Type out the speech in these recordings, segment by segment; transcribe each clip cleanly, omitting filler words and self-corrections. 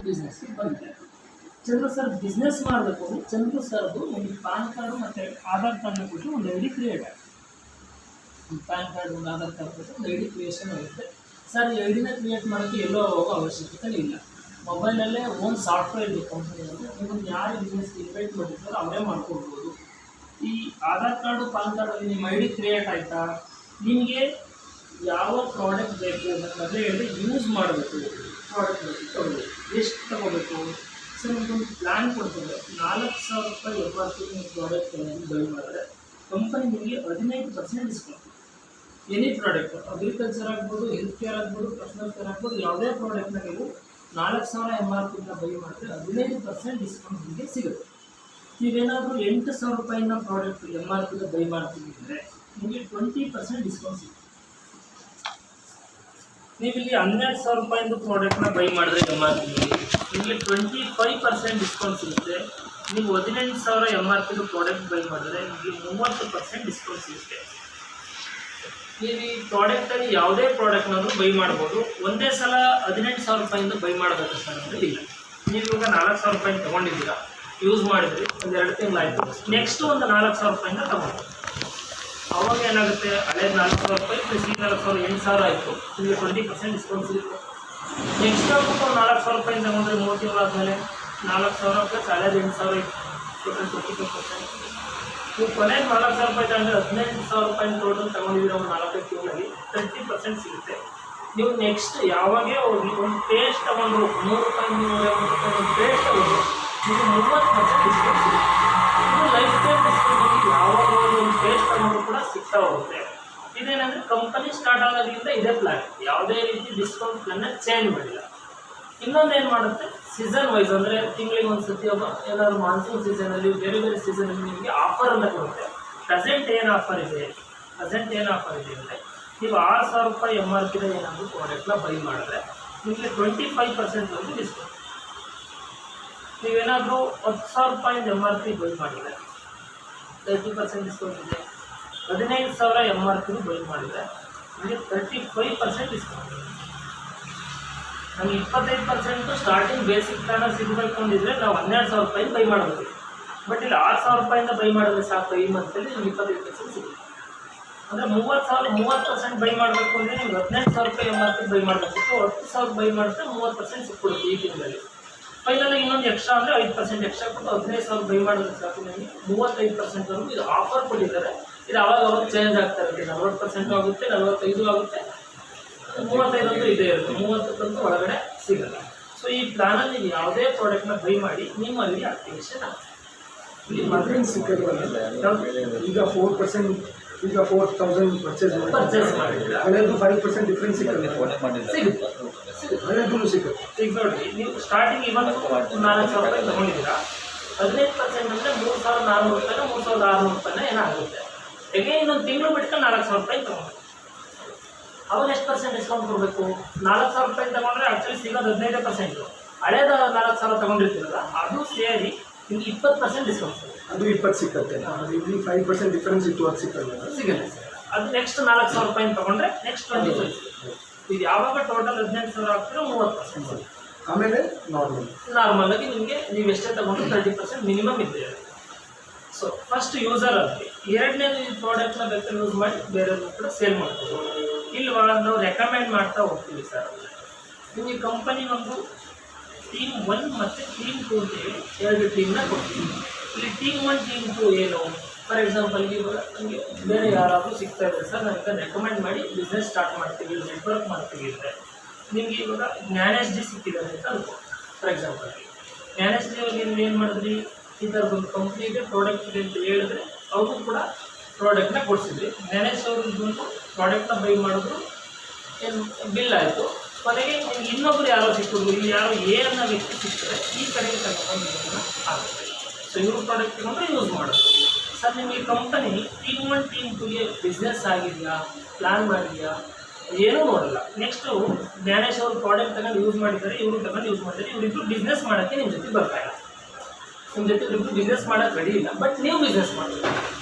ಬಿಸ್ನೆಸ್ಗೆ ಬಂದಿದ್ದಾರೆ. Chandru sir business ಮಾಡಬೇಕು ಅಂದರೆ ಚಂದ್ರು ಸರ್ದು ಒಂದು ಪ್ಯಾನ್ ಕಾರ್ಡು ಮತ್ತು ಆಧಾರ್ ಕಾರ್ಡ್ನ ಕೊಟ್ಟು ಒಂದು ಐ ಡಿ ಕ್ರಿಯೇಟ್ ಆಗುತ್ತೆ. ಒಂದು ಪ್ಯಾನ್ ಕಾರ್ಡ್ ಒಂದು ಆಧಾರ್ ಕಾರ್ಡ್ ಕೊಟ್ಟು ಒಂದು ಐ ಡಿ ಕ್ರಿಯೇಷನ್ ಆಗುತ್ತೆ. ಸರ್ ಈ ಐ ಡಿನ ಕ್ರಿಯೇಟ್ ಮಾಡೋಕ್ಕೆ ಎಲ್ಲೋ ಹೋಗೋ ಅವಶ್ಯಕತೆ ಇಲ್ಲ. ಮೊಬೈಲಲ್ಲೇ ಓನ್ ಸಾಫ್ಟ್ವೇರ್ ಇದೆ ಕಂಪ್ನಿಯಲ್ಲಿ. ನಿಮ್ಮನ್ನು ಯಾರು ಬಿಸ್ನೆಸ್ಗೆ ಇನ್ವೈಟ್ ಮಾಡಿರ್ತಾರೋ ಅವರೇ ಮಾಡ್ಕೊಡ್ಬೋದು. ಈ ಆಧಾರ್ ಕಾರ್ಡು ಪ್ಯಾನ್ ಕಾರ್ಡಲ್ಲಿ ನಿಮ್ಮ ಐ ಡಿ ಕ್ರಿಯೇಟ್ ಆಯಿತಾ, ನಿಮಗೆ ಯಾವ ಪ್ರಾಡಕ್ಟ್ ಬೇಕು ಅನ್ನೋದಾದರೆ ಹೇಳಿದ್ರೆ ಯೂಸ್ ಮಾಡಬೇಕು. ಪ್ರಾಡಕ್ಟ್ ಬೇಕು ತಗೊಳ್ಳಿ, ಎಷ್ಟು ತೊಗೋಬೇಕು ಸರ್ ನಿಮ್ಗೊಂದು ಪ್ಲ್ಯಾನ್ ಕೊಡ್ತದೆ. 4,000 ರೂಪಾಯಿ ಎಫ್ ನೀವು ಪ್ರಾಡಕ್ಟ್ ಬೈ ಮಾಡಿದ್ರೆ ಕಂಪನಿ ನಿಮಗೆ 15% ಡಿಸ್ಕೌಂಟ್. ಎನಿ ಪ್ರಾಡಕ್ಟ್ ಅಗ್ರಿಕಲ್ಚರ್ ಆಗ್ಬೋದು, ಹೆಲ್ತ್ ಕೇರ್ ಆಗ್ಬೋದು, ಪರ್ಸನಲ್ ಕೇರ್ ಆಗ್ಬೋದು, ಯಾವುದೇ ಪ್ರಾಡಕ್ಟ್ನ ನೀವು 4,000 MRP ಬೈ ಮಾಡಿದ್ರೆ 15% ಡಿಸ್ಕೌಂಟ್ ನಿಮಗೆ ಸಿಗುತ್ತೆ. ನೀವೇನಾದರೂ 8,000 ರೂಪಾಯಿನ ಪ್ರಾಡಕ್ಟ್ MRP ಬೈ ಮಾಡ್ತೀವಿ ಅಂದರೆ ನಿಮಗೆ 20% ಡಿಸ್ಕೌಂಟ್ ಸಿಗುತ್ತೆ. ನೀವು ಇಲ್ಲಿ 12,000 ರೂಪಾಯಿಂದ ಪ್ರಾಡಕ್ಟ್ನ ಬೈ ಮಾಡಿದ್ರೆ MRP ನಿಮಗೆ 25% ಡಿಸ್ಕೌಂಟ್ ಸಿಗುತ್ತೆ. ನೀವು 18,000 MRP ಪ್ರಾಡಕ್ಟ್ ಬೈ ಮಾಡಿದ್ರೆ ನಿಮಗೆ 30% ಡಿಸ್ಕೌಂಟ್ ಸಿಗುತ್ತೆ. ನೀವು ಈ ಪ್ರಾಡಕ್ಟಲ್ಲಿ ಯಾವುದೇ ಪ್ರಾಡಕ್ಟ್ನಾದರೂ ಬೈ ಮಾಡ್ಬೋದು. ಒಂದೇ ಸಲ 18,000 ರೂಪಾಯಿಂದ ಬೈ ಮಾಡಬೇಕು ಸರ್ ಅಂದರೆ ಇಲ್ಲ. ನೀವು ಇವಾಗ 4,000 ರೂಪಾಯಿ ತೊಗೊಂಡಿದ್ದೀರಾ, ಯೂಸ್ ಮಾಡಿದ್ರಿ, ಒಂದು 2 ತಿಂಗಳಾಯಿತು, ನೆಕ್ಸ್ಟು ಒಂದು 4,000 ರೂಪಾಯಿಂದ ತೊಗೊಂಡು ಅವಾಗ ಏನಾಗುತ್ತೆ, ಹಳೇದು 4,000 ರೂಪಾಯಿ ಪ್ಲಸ್ ಈ 4,000 8,000 ಆಯಿತು, ನಿಮಗೆ 20% ಡಿಸ್ಕೌಂಟ್ ಸಿಗುತ್ತೆ. ನೆಕ್ಸ್ಟ್ ಆಗ್ಬಿಟ್ಟು 4,000 ರೂಪಾಯಿ ತೊಗೊಂಡ್ರೆ 3 ತಿಂಗಳಾದಮೇಲೆ 4,000 ಪ್ಲಸ್ ಹಳೇದು 8,000 ಟೋಟಲ್ 25%. ನೀವು ಕೊನೆಗೆ 4,000 ರೂಪಾಯಿ ತಗೊಂಡ್ರೆ 18,000 ರೂಪಾಯಿ ಟೋಟಲ್ ತೊಗೊಂಡಿದ್ದೀರ ಒಂದು 4 ತಿಂಗಳಲ್ಲಿ 30% ಸಿಗುತ್ತೆ. ನೀವು ನೆಕ್ಸ್ಟ್ ಯಾವಾಗೇ ಹೋಗಿ ಒಂದು ಪೇಸ್ಟ್ ತೊಗೊಂಡು 3 ರೂಪಾಯಿ 350 ರೂಪಾಯಿ ಒಂದು ಪೇಸ್ಟ್ ತೊಗೊಂಡು ನಿಮಗೆ 30% ಡಿಸ್ಕೌಂಟ್ ಸಿಗುತ್ತೆ. ಇದು ಲೈಫ್ ಟೈಮ್ ಡಿಸ್ಕೌಂಟ್ ಯಾವಾಗ ಒಂದು ಪೇಸ್ಟ್ ತೊಗೊಂಡು ಕೂಡ ಸಿಗ್ತಾ ಹೋಗುತ್ತೆ. ಇದೇನಂದರೆ ಕಂಪನಿ ಸ್ಟಾರ್ಟ್ ಆಗೋದ್ರಿಂದ ಇದೇ ಪ್ಲ್ಯಾನ್, ಯಾವುದೇ ರೀತಿ ಡಿಸ್ಕೌಂಟ್ ಪ್ಲಾನ್ನ ಚೇಂಜ್ ಮಾಡಿಲ್ಲ. ಇನ್ನೊಂದು ಏನು ಮಾಡುತ್ತೆ, ಸೀಸನ್ ವೈಸ್ ಅಂದರೆ ತಿಂಗಳಿಗೆ ಒಂದು ಸತಿ ಏನಾದ್ರು ಮಾನ್ಸೂನ್ ಸೀಸನಲ್ಲಿ ಬೇರೆ ಬೇರೆ ಸೀಸನಲ್ಲಿ ನಿಮಗೆ ಆಫರನ್ನು ಕೊಡುತ್ತೆ. ಪ್ರೆಸೆಂಟ್ ಏನು ಆಫರ್ ಇದೆ ಅಂದರೆ ನೀವು 6,000 ರೂಪಾಯಿ MRP ಏನಾದರೂ ಪ್ರಾಡಕ್ಟ್ನ ಬೈ ಮಾಡಿದ್ರೆ ನಿಮಗೆ 25% ಡಿಸ್ಕೌಂಟ್. ನೀವೇನಾದರೂ 10,000 ರೂಪಾಯಿಂದ MRP ಬೈ ಮಾಡಿದರೆ 30% ಡಿಸ್ಕೌಂಟ್ ಇದೆ. 15,000 MRP ಬೈ ಮಾಡಿದರೆ ನಿಮಗೆ 35% ಡಿಸ್ಕೌಂಟ್ ಇದೆ. ನಮಗೆ 25% ಸ್ಟಾರ್ಟಿಂಗ್ ಬೇಸಿಕ್ ಪ್ಲಾನ ಸಿಗಬೇಕು ಅಂದಿದ್ರೆ ನಾವು 12,000 ರೂಪಾಯಿ ಬೈ ಮಾಡಬೇಕು. ಬಟ್ ಇಲ್ಲಿ 6,000 ರೂಪಾಯಿಂದ ಬೈ ಮಾಡಿದ್ರೆ ಸಾಕು, ಈ ಮಂತಲ್ಲಿ ನಿಮ್ಗೆ 25% ಸಿಗುತ್ತೆ. ಅಂದರೆ 30% ಬೈ ಮಾಡಬೇಕು ಅಂದರೆ ನಿಮ್ಗೆ 18,000 ರೂಪಾಯಿ MRP ಬೈ ಮಾಡಬೇಕಿತ್ತು. 10,000 ಬೈ ಮಾಡಿದ್ರೆ 30% ಸಿಕ್ಬಿಡುತ್ತೆ ಈ ತಿಂಗಳಲ್ಲಿ. ಫೈನಲ್ ಇನ್ನೊಂದು ಎಕ್ಸ್ಟ್ರಾ ಅಂದರೆ 5% ಎಕ್ಸ್ಟ್ರಾ ಕೊಟ್ಟು 15,000 ಬೈ ಮಾಡಿದ್ರೆ ಸಾಕು ನಿಮಗೆ 35%ವರೆಗೂ ಇದು ಆಫರ್ ಕೊಟ್ಟಿದ್ದಾರೆ. ಇದು ಅವಾಗ ಚೇಂಜ್ ಆಗ್ತಾ ಇರುತ್ತೆ. 40% ಆಗುತ್ತೆ, 45 ಆಗುತ್ತೆ, 35 ಇದೇ ಇರುತ್ತೆ, 30 ಒಳಗಡೆ ಸಿಗಲ್ಲ. ಸೊ ಈ ಪ್ಲಾನಲ್ಲಿ ನೀವು ಯಾವುದೇ ಪ್ರಾಡಕ್ಟ್ನ ಬೈ ಮಾಡಿ ನಿಮ್ಮಲ್ಲಿ ಆಕ್ಟಿವೇಶನ್ ಆಗುತ್ತೆ. ಈಗ 4% ಈಗ 4,000 ಪರ್ಚೇಸ್ ಮಾಡಿದ್ರೆ ಹಳೆಯದು 5% ಡಿಫ್ರೆನ್ಸ್ ಸಿಗುತ್ತೆ. ಹಳೆಯದು ಸಿಗುತ್ತೆ. ಈಗ ನೋಡಿ, ನೀವು ಸ್ಟಾರ್ಟಿಂಗ್ ಇವತ್ತು 4,000 ರೂಪಾಯಿ ತೊಗೊಂಡಿದ್ದೀರಾ, 15% ಅಂದರೆ 3,400 ರೂಪಾಯಿನ 3,600 ರೂಪಾಯಿನ ಏನಾಗುತ್ತೆ. ಹೇಗೆ ಇನ್ನೊಂದು ತಿಂಗಳು ಬಿಟ್ಕೊಂಡು 4,000 ರೂಪಾಯಿ ತೊಗೊಂಡು ಅವಾಗ ಎಷ್ಟು ಪರ್ಸೆಂಟ್ ಡಿಸ್ಕೌಂಟ್ ಕೊಡಬೇಕು? 4,000 ರೂಪಾಯಿ ತೊಗೊಂಡ್ರೆ ಆ್ಯಕ್ಚುಲಿ ಸಿಗೋದು 15%. ಹಳೇದ 4,000 ತೊಗೊಂಡಿರ್ತೀರಲ್ಲ ಅದು ಸೇರಿ ನಿಮ್ಗೆ 20% ಡಿಸ್ಕೌಂಟ್ ಸಿಗುತ್ತೆ. ಅದು 20 ಸಿಗುತ್ತೆ. ಇಲ್ಲಿ 5% ಡಿಫ್ರೆನ್ಸ್ ಇತ್ತು, ಅದು ಸಿಗುತ್ತೆ. ಅದು ನೆಕ್ಸ್ಟ್ 4,000 ರೂಪಾಯಿ ತೊಗೊಂಡ್ರೆ ನೆಕ್ಸ್ಟ್ 25 ಸಿಗುತ್ತೆ. ಇದು ಯಾವಾಗ ಟೋಟಲ್ 18,000 ಆಗ್ತಿರೋ 30% ಸಿಗುತ್ತೆ. ಆಮೇಲೆ ನಾರ್ಮಲಾಗಿ ನಿಮಗೆ ನೀವು ಎಷ್ಟೇ ತೊಗೊಂಡ್ರೆ 30% ಮಿನಿಮಮ್ ಇದ್ದೇ. ಸೊ ಫಸ್ಟ್ ಯೂಸರ್ ಅಲ್ಲಿ ಎರಡನೇದು ಈ ಪ್ರಾಡಕ್ಟ್ನ ಬೇಕಾದ್ರೆ ಯೂಸ್ ಮಾಡಿ ಬೇರೆಯವ್ರನ್ನ ಕೂಡ ಸೇಲ್ ಮಾಡ್ಬೋದು. ಇಲ್ಲಿ ನಾವು ರೆಕಮೆಂಡ್ ಮಾಡ್ತಾ ಹೋಗ್ತೀವಿ ಸರ್. ನಿಮಗೆ ಕಂಪನಿ ಒಂದು ಟೀಮ್ 1 ಮತ್ತು ಟೀಮ್ 2 ಅಂತೇಳಿ 2 ಟೀಮ್ನ ಕೊಡ್ತೀವಿ. ಇಲ್ಲಿ ಟೀಮ್ 1 ಟೀಮ್ 2 ಏನು, ಫಾರ್ ಎಕ್ಸಾಂಪಲ್ ಇವಾಗ ನನಗೆ ಬೇರೆ ಯಾರಾದರೂ ಸಿಗ್ತಾ ಇದ್ದಾರೆ ಸರ್, ನನಗೆ ರೆಕಮೆಂಡ್ ಮಾಡಿ ಬಿಸ್ನೆಸ್ ಸ್ಟಾರ್ಟ್ ಮಾಡ್ತೀವಿ, ನೆಟ್ವರ್ಕ್ ಮಾಡ್ತೀವಿ ಅಂದರೆ ನಿಮಗೆ ಇವಾಗ ಜ್ಞಾನೇಶ್ ಜಿ ಸಿಕ್ಕಿದ್ದಾರೆ ಅಂತ ಅನ್ಕೋ. ಫಾರ್ ಎಕ್ಸಾಂಪಲ್ ಜ್ಞಾನೇಶ್ ಜಿ ಅವ್ರಿಗೆ ನೀವು ಏನು ಮಾಡಿದ್ರಿ, ಈ ಥರದೊಂದು ಕಂಪ್ನಿಗೆ ಪ್ರಾಡಕ್ಟ್ ಇದೆ ಅಂತ ಹೇಳಿದ್ರೆ ಅವರು ಕೂಡ ಪ್ರಾಡಕ್ಟ್ನ ಕೊಡಿಸಿದ್ರಿ. ಜ್ಞಾನೇಶ್ ಅವ್ರಿಗೆ ಬಂದು ಪ್ರಾಡಕ್ಟ್ನ ಬೈ ಮಾಡಿದ್ರು, ಏನು ಬಿಲ್ ಆಯಿತು. ಕೊನೆಗೆ ನಿಮ್ಗೆ ಇನ್ನೊಬ್ರು ಯಾರೋ ಸಿಕ್ಕಿದ್ರು, ಇಲ್ಲಿ ಯಾರೋ ಅನ್ನೋ ವ್ಯಕ್ತಿ ಸಿಗ್ತಾರೆ, ಈ ಕಡೆಗೆ ತಗೊಂಡು ಆಗುತ್ತೆ. ಸೊ ಇವ್ರ ಪ್ರಾಡಕ್ಟ್ ತಗೊಂಡ್ರೆ ಯೂಸ್ ಮಾಡೋದು. ಸರ್ ನಿಮಗೆ ಕಂಪನಿ ಟೀಮ್ 1 ಟೀಮ್ 2ಗೆ ಬಿಸ್ನೆಸ್ ಆಗಿದೆಯಾ, ಪ್ಲ್ಯಾನ್ ಮಾಡಿದೆಯಾ, ಏನೂ ನೋಡಲ್ಲ. ನೆಕ್ಸ್ಟು ಜ್ಞಾನೇಶ್ ಅವ್ರ ಪ್ರಾಡಕ್ಟ್ ತಗೊಂಡು ಯೂಸ್ ಮಾಡಿದ್ದಾರೆ, ಇವರು ತಗೊಂಡು ಯೂಸ್ ಮಾಡಿದ್ದಾರೆ, ಇವರಿಬ್ಬರು ಬಿಸ್ನೆಸ್ ಮಾಡೋಕ್ಕೆ ನಿಮ್ಮ ಜೊತೆ ಬರ್ತಾಯಿಲ್ಲ. ನಿಮ್ಮ ಜೊತೆ ಇಬ್ಬರು ಬಿಸ್ನೆಸ್ ಮಾಡೋಕ್ಕೆ ರೆಡಿ ಇಲ್ಲ, ಬಟ್ ನೀವು ಬಿಸ್ನೆಸ್ ಮಾಡಬೇಕು.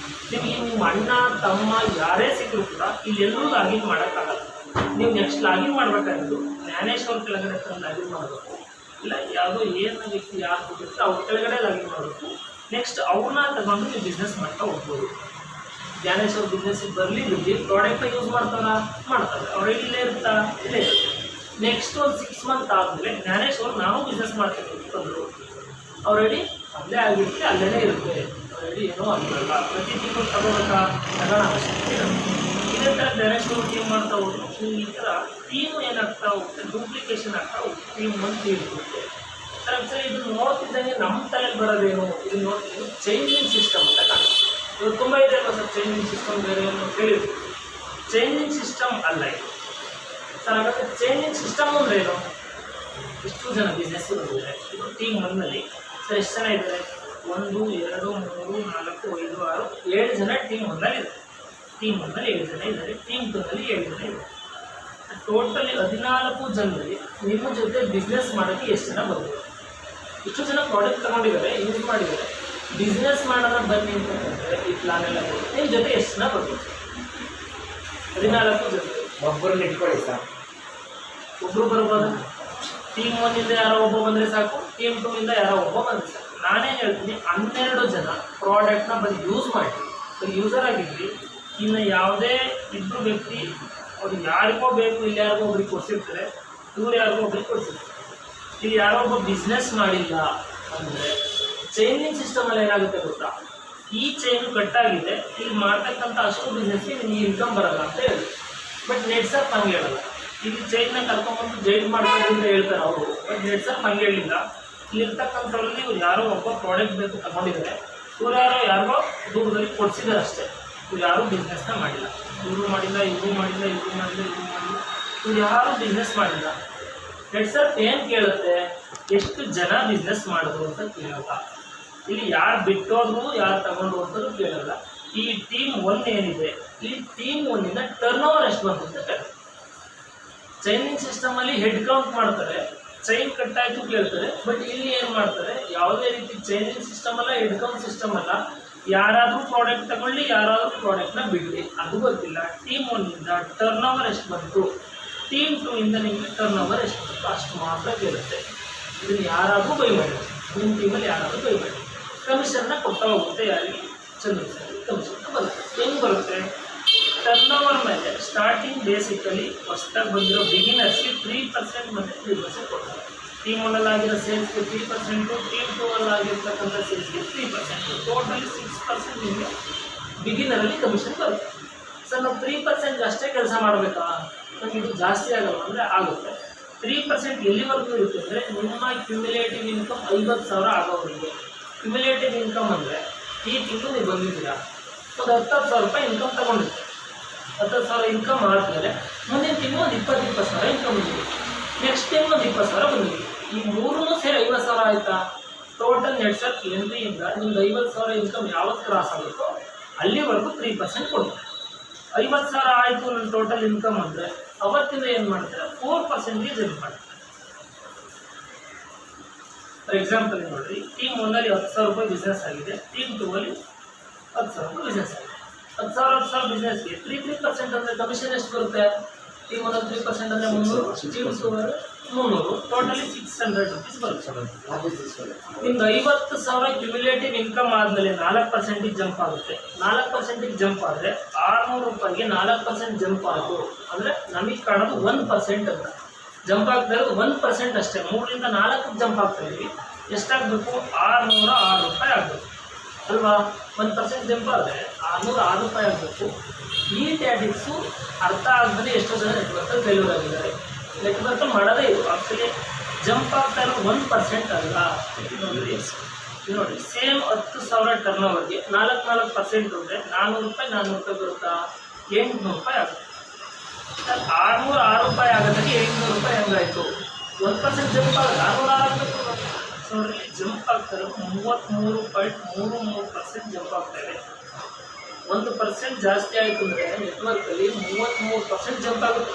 ನಿಮಗೆ ನಿಮ್ಮ ಅಣ್ಣ ತಮ್ಮ ಯಾರೇ ಸಿಕ್ಕರೂ ಕೂಡ ಇಲ್ಲೆಲ್ಲರೂ ಲಾಗಿನ್ ಮಾಡೋಕ್ಕಾಗಲ್ಲ. ನೀವು ನೆಕ್ಸ್ಟ್ ಲಾಗಿನ್ ಮಾಡಬೇಕಾಗಿದ್ದು ಜ್ಞಾನೇಶ್ ಅವ್ರ ಕೆಳಗಡೆ ಲಾಗಿನ್ ಮಾಡಬೇಕು. ಇಲ್ಲ ಯಾವುದೋ ಏನು ವ್ಯಕ್ತಿ ಯಾರು ಕೊಟ್ಟಿರ್ತಾರೆ ಅವ್ರ ಕೆಳಗಡೆ ಲಾಗಿನ್ ಮಾಡಬೇಕು. ನೆಕ್ಸ್ಟ್ ಅವ್ರನ್ನ ತಗೊಂಡು ನೀವು ಬಿಸ್ನೆಸ್ ಮಾಡ್ತಾ ಹೋಗ್ಬೋದು. ಜ್ಞಾನೇಶ್ ಅವ್ರ ಬಿಸ್ನೆಸ್ಸಿಗೆ ಬರಲಿ ಬಿಡಲಿ ಪ್ರಾಡಕ್ಟ್ನ ಯೂಸ್ ಮಾಡ್ತಾರೆ ಅವ್ರ ಇಲ್ಲೇ ಇರ್ತಾ ಇಲ್ಲೇ ಇರುತ್ತೆ. ನೆಕ್ಸ್ಟ್ ಒಂದು 6 ಮಂತ್ ಆದಮೇಲೆ ಜ್ಞಾನೇಶ್ ಅವ್ರು ನಾವು ಬಿಸ್ನೆಸ್ ಮಾಡ್ತೀವಿ ಅಂತಂದರು. ಆಲ್ರೆಡಿ ಅಲ್ಲೇ ಆಗಿರುತ್ತೆ, ಅಲ್ಲೇ ಇರುತ್ತೆ, ಆಲ್ರೆಡಿ ಏನೋ ಆಗಿರಲ್ಲ. ಪ್ರತಿ ತಿಂಗಳು ತಗೋಬೇಕಾ ತಗೋಣ ಅವಶ್ಯಕತೆ ಇರಲ್ಲ. ಇದೇ ಥರ ಜ್ಞಾನೇಶ್ ಅವರು ಟೀಮ್ ಮಾಡ್ತಾ ಹೋದ್ರು. ಈ ಥರ ಟೀಮು ಏನಾಗ್ತಾ ಹೋಗುತ್ತೆ, ಡೂಪ್ಲಿಕೇಶನ್ ಆಗ್ತಾ ಹೋಗುತ್ತೆ, ಟೀಮ್ ಒಂದು ಟೀಮ್ ಹೋಗುತ್ತೆ. ಸರ್ ಇದನ್ನು ನೋಡ್ತಿದ್ದಂಗೆ ನಮ್ಮ ತಲೆಗೆ ಬರೋದೇನು, ಇದನ್ನು ನೋಡ್ತಿದ್ದು ಚೇಂಜಿಂಗ್ ಸಿಸ್ಟಮ್ ಅಂತ ಕಾಣುತ್ತೆ. ಇವಾಗ ತುಂಬ ಇದೆ ಅಲ್ವಾ ಸರ್ ಚೇಂಜಿಂಗ್ ಸಿಸ್ಟಮ್ ಬೇರೆ ಏನೋ ಕೇಳಿದ್ರು. ಚೇಂಜಿಂಗ್ ಸಿಸ್ಟಮ್ ಅಲ್ಲ ಇದು ಸರ್. ಹಾಗಾದರೆ ಚೇಂಜಿಂಗ್ ಸಿಸ್ಟಮ್ ಅಂದರೆ ಏನು? ಎಷ್ಟು ಜನ ಬಿಸ್ನೆಸ್ ಬಂದಿದ್ದಾರೆ ಇದು ಟೀಮ್ ಒನ್ನಲ್ಲಿ ಸರ್. ಎಷ್ಟು ಜನ ಇದ್ದಾರೆ? 1 2 3 4 5 6 7 ಜನ ಟೀಮ್ ಒನ್ನಲ್ಲಿ ಇದೆ. ಟೀಮ್ ಒನ್ನಲ್ಲಿ 7 ಜನ ಇದ್ದಾರೆ, ಟೀಮ್ ಟೂನಲ್ಲಿ 7 ಜನ ಇದ್ದಾರೆ. ಟೋಟಲಿ 14 ಜನರಲ್ಲಿ ನಿಮ್ಮ ಜೊತೆ ಬಿಸ್ನೆಸ್ ಮಾಡೋಕ್ಕೆ ಎಷ್ಟು ಜನ ಬರ್ಬೋದು? ಇಷ್ಟು ಜನ ಪ್ರಾಡಕ್ಟ್ ತಗೊಂಡಿದ್ದಾರೆ, ಯೂಸ್ ಮಾಡಿದ್ದಾರೆ, ಬಿಸ್ನೆಸ್ ಮಾಡೋಣ ಬನ್ನಿ ಅಂತಂದರೆ ಈ ಪ್ಲಾನ್ ಎಲ್ಲ ಕೊಡಿ. ನಿಮ್ಮ ಜೊತೆ ಎಷ್ಟು ಜನ ಬರ್ಬೋದು? 14 ಜನ. ಒಬ್ಬರನ್ನ ಇಟ್ಕೊಳ್ಳಿ ಸರ್. ಒಬ್ಬರು ಬರ್ಬೋದು. ಟೀಮ್ 1 ಇಂದ ಯಾರೋ ಒಬ್ಬ ಬಂದರೆ ಸಾಕು, ಟೀಮ್ 2 ಇಂದ ಯಾರೋ ಒಬ್ಬ ಬಂದರೆ ಸಾಕು. ನಾನೇನು ಹೇಳ್ತೀನಿ, 12 ಜನ ಪ್ರಾಡಕ್ಟ್ನ ಬಂದು ಯೂಸ್ ಮಾಡಿ ಯೂಸರ್ ಆಗಿದ್ವಿ. ಇನ್ನು ಯಾವುದೇ ಇಬ್ಬರು ವ್ಯಕ್ತಿ ಅವ್ರಿಗೆ ಯಾರಿಗೋ ಬೇಕು, ಇಲ್ಲಿ ಯಾರಿಗೋ ಒಬ್ರಿಗೆ ಕೊಡಿಸಿರ್ತಾರೆ, ಇವ್ರು ಯಾರಿಗೋ ಒಬ್ರಿಗೆ ಕೊಡಿಸಿರ್ತಾರೆ. ಇಲ್ಲಿ ಯಾರೋ ಒಬ್ಬ ಬಿಸ್ನೆಸ್ ಮಾಡಿಲ್ಲ ಅಂದರೆ ಚೈನಿಂಗ್ ಸಿಸ್ಟಮಲ್ಲಿ ಏನಾಗುತ್ತೆ ಗೊತ್ತಾ? ಈ ಚೈನು ಕಟ್ಟಾಗಿದೆ, ಇಲ್ಲಿ ಮಾಡ್ತಕ್ಕಂಥ ಅಷ್ಟು ಬಿಸ್ನೆಸ್ಗೆ ನಿಮಗೆ ಇನ್ಕಮ್ ಬರಲ್ಲ ಅಂತ ಹೇಳಿ. ಬಟ್ ನೆಟ್ಸಪ್ ಹಂಗೆ ಹೇಳಲ್ಲ. ಇಲ್ಲಿ ಚೈನ್ನ ಕರ್ಕೊಂಡ್ಬಂದು ಜೈಲ್ ಮಾಡ್ಕೊಂಡು ಅಂತ ಹೇಳ್ತಾರೆ ಅವರು. ಬಟ್ ನೆಟ್ಸಪ್ ಹಂಗೆ ಹೇಳಿಲ್ಲ. ಇಲ್ಲಿರ್ತಕ್ಕಂಥವ್ರಲ್ಲಿ ಇವ್ರು ಯಾರೋ ಒಬ್ಬ ಪ್ರಾಡಕ್ಟ್ ಬೇಕು ತಗೊಂಡಿದ್ದಾರೆ, ಇವ್ರು ಯಾರಿಗೋ ದೂರದಲ್ಲಿ ಕೊಡಿಸಿದ್ದಾರೆ ಅಷ್ಟೇ. ಇವ್ರು ಯಾರೂ ಬಿಸ್ನೆಸ್ನ ಮಾಡಿಲ್ಲ, ಇವರು ಮಾಡಿಲ್ಲ, ಇವರು ಮಾಡಿಲ್ಲ, ಇವರು ಮಾಡಿಲ್ಲ, ಇವರು ಮಾಡಿಲ್ಲ, ಇವ್ರು ಯಾರೂ ಬಿಸ್ನೆಸ್ ಮಾಡಿಲ್ಲ. ನೆಟ್ಸಪ್ ಏನು ಕೇಳುತ್ತೆ? ಎಷ್ಟು ಜನ ಬಿಸ್ನೆಸ್ ಮಾಡಿದ್ರು ಅಂತ ಕೇಳಲ್ಲ. ಇಲ್ಲಿ ಯಾರು ಬಿಟ್ಟೋದ್ರು ಯಾರು ತಗೊಂಡು ಹೋದ್ರು ಕೇಳಲ್ಲ. ಈ ಟೀಮ್ 1 ಏನಿದೆ, ಈ ಟೀಮ್ 1 ಇಂದ ಟರ್ನ್ ಓವರ್ ಎಷ್ಟು ಬಂತು ಅಂತ ಕೇಳ್ತಾರೆ. ಚೈನಿಂಗ್ ಸಿಸ್ಟಮಲ್ಲಿ ಹೆಡ್ ಕೌಂಟ್ ಮಾಡ್ತಾರೆ, ಚೈನ್ ಕಟ್ಟಾಯ್ತು ಕೇಳ್ತಾರೆ. ಬಟ್ ಇಲ್ಲಿ ಏನು ಮಾಡ್ತಾರೆ, ಯಾವುದೇ ರೀತಿ ಚೈನಿಂಗ್ ಸಿಸ್ಟಮ್ ಅಲ್ಲ, ಹೆಡ್ ಕೌಂಟ್ ಸಿಸ್ಟಮ್ ಅಲ್ಲ. ಯಾರಾದರೂ ಪ್ರಾಡಕ್ಟ್ ತಗೊಳ್ಳಿ, ಯಾರಾದರೂ ಪ್ರಾಡಕ್ಟ್ನ ಬಿಡಲಿ, ಅದು ಗೊತ್ತಿಲ್ಲ. ಟೀಮ್ 1 ಇಂದ ಟರ್ನ್ ಓವರ್ ಎಷ್ಟು ಬಂತು, ಟೀಮ್ 2 ಇಂದ ನಿಮಗೆ ಟರ್ನ್ ಓವರ್ ಎಷ್ಟು ಬಂತು ಅಷ್ಟು ಮಾತ್ರ ಕೇಳುತ್ತೆ. ಇದನ್ನು ಯಾರಾದರೂ ಬೈ ಮಾಡಿ, ನಿಮ್ಮ ಟೀಮಲ್ಲಿ ಯಾರಾದರೂ ಬೈ ಮಾಡಿ, ಕಮಿಷನ್ನ ಕೊಡ್ತಾ ಹೋಗುತ್ತೆ. ಯಾರಿಗೆ? ಚಂದ್ರಸರಿ ಕಮಿಷನ್ನ ಬರುತ್ತೆ. ಹೆಂಗೆ ಬರುತ್ತೆ? ಟರ್ನ್ ಓವರ್ ಮೇಲೆ ಸ್ಟಾರ್ಟಿಂಗ್ ಬೇಸಿಕಲಿ ಹೊಸದಾಗಿ ಬಂದಿರೋ ಬಿಗಿನರ್ಸ್ಗೆ 3% ಮತ್ತು 3% ಕೊಡ್ತಾರೆ. ಟೀಮ್ 1 ಆಗಿರೋ ಸೇಲ್ಸ್ಗೆ 3%, ಟೀಮ್ 2 ಆಗಿರ್ತಕ್ಕಂಥ ಸೇಲ್ಸ್ಗೆ 3%, ಟೋಟಲಿ 6% ನಿಮಗೆ ಬಿಗಿನರಲ್ಲಿ ಕಮಿಷನ್ ಬರುತ್ತೆ. ಸರ್ ನಾವು 3% ಅಷ್ಟೇ ಕೆಲಸ ಮಾಡಬೇಕಾ? ನಮಗೆ ಇದು ಜಾಸ್ತಿ ಆಗಲ್ಲ ಅಂದರೆ ಆಗುತ್ತೆ. 3% ಎಲ್ಲಿವರೆಗೂ ಇರುತ್ತೆ ಅಂದರೆ ನಿಮ್ಮ ಕ್ಯುಮ್ಯುಲೇಟಿವ್ ಇನ್ಕಮ್ 50,000 ಆಗೋವರೆಗೆ. ಕ್ಯುಮ್ಯುಲೇಟಿವ್ ಇನ್ಕಮ್ ಅಂದರೆ ಈ ತಿಂಗಳು ನೀವು ಬಂದಿದ್ದೀರಾ, ಒಂದು 10,000 ರೂಪಾಯಿ ಇನ್ಕಮ್ ತಗೊಂಡಿರ್ತೀರಿ. 10,000 ಇನ್ಕಮ್ ಆದಮೇಲೆ ಮುಂದಿನ ತಿಂಗಳು ಒಂದು 20,000 ಇನ್ಕಮ್ ಬಂದಿದೆ, ನೆಕ್ಸ್ಟ್ ಟೈಮ್ ಒಂದು 20,000 ಬಂದಿದೆ. ಈ ಮೂರೂ ಸೇರಿ 50,000 ಆಯಿತಾ? ಟೋಟಲ್ ನೆಟ್ಸಪ್ ಎಂಟ್ರಿಯಿಂದ ನಿಮ್ದು 50,000 ಇನ್ಕಮ್ ಯಾವತ್ತು ಕ್ರಾಸ್ ಆಗುತ್ತೋ ಅಲ್ಲಿವರೆಗೂ 3% ಕೊಡ್ತಾರೆ. 50,000 ಆಯಿತು ನನ್ನ ಟೋಟಲ್ ಇನ್ಕಮ್ ಅಂದರೆ ಅವತ್ತಿಂದ ಏನು ಮಾಡ್ತಾರೆ? 4%ಗೆ ಜಂಪ್ ಮಾಡ್ತಾರೆ. ಫಾರ್ ಎಕ್ಸಾಂಪಲ್ ನೋಡಿರಿ, ಟೀಮ್ 1 10,000 ರೂಪಾಯಿ ಬಿಸ್ನೆಸ್ ಆಗಿದೆ, ಟೀಮ್ 2 10,000 ರೂಪಾಯಿ ಬಿಸ್ನೆಸ್ ಆಗಿದೆ. 10,000 ಬಿಸ್ನೆಸ್ಗೆ 3% ಅಂದರೆ ಕಮಿಷನ್ ಎಷ್ಟು ಬರುತ್ತೆ? ಟೀಮ್ 1 3% ಅಂದರೆ 300, ಟೀಮ್ 2 300, ಟೋಟಲಿ 600 ರುಪೀಸ್ ಬರುತ್ತೆ. ನಿಮ್ದು 50,000 ಕ್ಯುಮ್ಯುಲೇಟಿವ್ ಇನ್ಕಮ್ ಆದಮೇಲೆ 4% ಜಂಪ್ ಆಗುತ್ತೆ. 4% ಜಂಪ್ ಆದರೆ 600 ರೂಪಾಯಿಗೆ 4% ಜಂಪ್ ಆಯಿತು ಅಂದರೆ ನಮಗೆ ಕಾಣೋದು 1% ಅಂತ. ಜಂಪ್ ಆಗ್ತಾ ಇರೋದು 1% ಅಷ್ಟೇ. 3ರಿಂದ 4ಕ್ಕೆ ಜಂಪ್ ಆಗ್ತಾ ಇದ್ದೀವಿ. ಎಷ್ಟಾಗಬೇಕು? 606 ರೂಪಾಯಿ ಆಗಬೇಕು ಅಲ್ವಾ? 1% ಜಂಪ್ ಆದರೆ 606 ರೂಪಾಯಿ ಆಗಬೇಕು. ಈ ಟ್ಯಾಟಿಕ್ಸು ಅರ್ಥ ಆದಮೇಲೆ ಎಷ್ಟೋ ಜನ ನೆಟ್ವರ್ಕಲ್ಲಿ ಫೇಲ್ಯೂರ್ ಆಗಿದ್ದಾರೆ. ನೆಟ್ವರ್ಕ್ ಮಾಡೋದೇ ಇದು. ಆ್ಯಕ್ಚುಲಿ ಜಂಪ್ ಆಗ್ತಾ ಇರೋದು 1% ಅಲ್ಲ. ನೋಡಿ ಸೇಮ್ 10,000 ಟರ್ನ್ ಓವರ್ಗೆ 4% ಅಂದರೆ 400 ರೂಪಾಯಿ 400 ರೂಪಾಯಿ ಬರುತ್ತಾ? 800 ರೂಪಾಯಿ ಆಗುತ್ತೆ. 606 ರೂಪಾಯಿ ಆಗೋದಕ್ಕೆ 800 ರೂಪಾಯಿ ಹೆಂಗಾಯಿತು? 1% ಜಂಪ್ ಆಗ 606 ಆಗಬೇಕು. ಸೊ ನೋಡಿ ಜಂಪ್ ಆಗ್ತಾರೆ 33.33% ಜಂಪ್ ಆಗ್ತಾಯಿದೆ. 1% ಜಾಸ್ತಿ ಆಯಿತು ಅಂದರೆ ನೆಟ್ವರ್ಕಲ್ಲಿ 33% ಜಂಪ್ ಆಗುತ್ತೆ.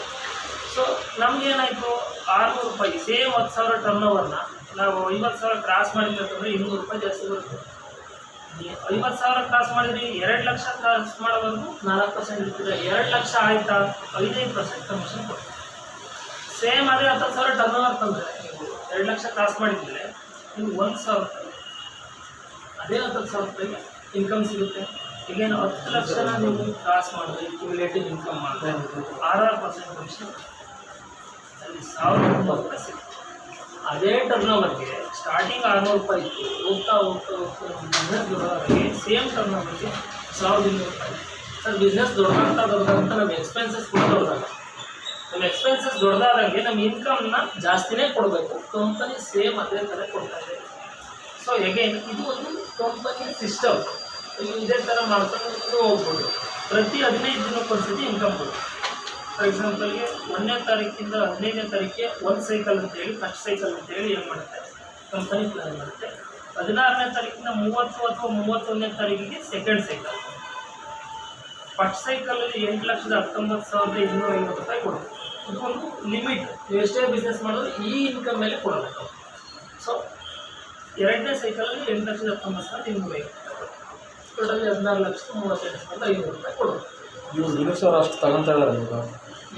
ಸೊ ನಮಗೇನಾಯಿತು? 600 ರೂಪಾಯಿ ಸೇಮ್ 10,000 ಟರ್ನ್ ಓವರ್ನ ನಾವು 50,000 ಕ್ರಾಸ್ ಮಾಡಿಲ್ಲ ಅಂತಂದರೆ 200 ರೂಪಾಯಿ ಜಾಸ್ತಿ ಬರುತ್ತೆ. 50,000 ಕ್ರಾಸ್ ಮಾಡಿದ್ರಿ, 2 ಲಕ್ಷ ಕ್ರಾಸ್ ಮಾಡೋವರೆಗೂ 4% ಇರ್ತದೆ. 2 ಲಕ್ಷ ಆಯಿತಾ? 5% ಕಮಿಷನ್ ಕೊಡ್ತೀವಿ. ಸೇಮ್ ಅದೇ 10,000 ಟರ್ನ್ ಓವರ್ ತಂದರೆ ನೀವು 2 ಲಕ್ಷ ಕ್ರಾಸ್ ಮಾಡಿದ್ಮೇಲೆ ನೀವು 1,000 ರೂಪಾಯಿ ಅದೇ 10,000 ರೂಪಾಯಿಗೆ ಇನ್ಕಮ್ ಸಿಗುತ್ತೆ. ಈಗೇನು 10 ಲಕ್ಷನ ನೀವು ಕ್ರಾಸ್ ಮಾಡಿದ್ರೆ ಕ್ಯುಮುಲೇಟಿವ್ ಇನ್ಕಮ್ ಮಾಡಿದ್ರೆ 6% ಕಮಿಷನ್ ಅಲ್ಲಿ 1,030 ರೂಪಾಯಿ ಸಿಗುತ್ತೆ. ಅದೇ ಟರ್ನ್ ಓವರ್ಗೆ ಸ್ಟಾರ್ಟಿಂಗ್ 600 ರೂಪಾಯಿ ಇತ್ತು, ಹೋಗ್ತಾ ಬಿಸ್ನೆಸ್ ದೊಡ್ಡದಾಗಿ ಸೇಮ್ ಟರ್ನ್ ಓವರ್ಗೆ 1,200 ರೂಪಾಯಿ. ಸರ್ ಬಿಸ್ನೆಸ್ ದೊಡ್ಡದಾಗ್ತಾ ನಮ್ಮ ಎಕ್ಸ್ಪೆನ್ಸಸ್ ಕೂಡ ದೊಡ್ಡದಾಗ, ನಮ್ಮ ಎಕ್ಸ್ಪೆನ್ಸಸ್ ದೊಡ್ಡದಾದಂಗೆ ನಮ್ಮ ಇನ್ಕಮ್ನ ಜಾಸ್ತಿನೇ ಕೊಡಬೇಕು. ಕಂಪನಿ ಸೇಮ್ ಅದೇ ಥರ ಕೊಡ್ತಾ ಇದೆ. ಸೊ ಎಗೇನ್ ಇದು ಒಂದು ಕಂಪನಿ ಸಿಸ್ಟಮ್. ಇದೇ ಥರ ಮಾಡ್ಕೊಂಡು ಹೋಗ್ಬೋದು. ಪ್ರತಿ 15 ದಿನಕ್ಕೊಂದ್ಸತಿ ಇನ್ಕಮ್ ಕೊಡ್ಬೋದು. ಫಾರ್ ಎಕ್ಸಾಂಪಲ್ಗೆ 1ನೇ ತಾರೀಕಿಂದ 15ನೇ ತಾರೀಕಿಗೆ 1 ಸೈಕಲ್ ಅಂತೇಳಿ ಫಸ್ಟ್ ಸೈಕಲ್ ಅಂತೇಳಿ ಏನು ಮಾಡುತ್ತೆ ಕಂಪನಿ ಪ್ಲಾನ್ ಮಾಡುತ್ತೆ. 16ನೇ ತಾರೀಕಿಂದ 30 ಅಥವಾ 31ನೇ ತಾರೀಕಿಗೆ ಸೆಕೆಂಡ್ ಸೈಕಲ್. ಫಸ್ಟ್ ಸೈಕಲಲ್ಲಿ 8,19,250 ರೂಪಾಯಿ ಕೊಡುತ್ತೆ. ಇದೊಂದು ಲಿಮಿಟ್. ನೀವು ಎಷ್ಟೇ ಬಿಸ್ನೆಸ್ ಮಾಡಿದ್ರು ಈ ಇನ್ಕಮ್ ಮೇಲೆ ಕೊಡಬೇಕು. ಸೊ 2ನೇ ಸೈಕಲಲ್ಲಿ 8,19,250 ಟೋಟಲಿ 16,32,500 ರೂಪಾಯಿ ಕೊಡಬೇಕು. ಇವ್ರು 20,000 ಅಷ್ಟು ತಗೊಂತಾ ಇದ್ದಾರೆ.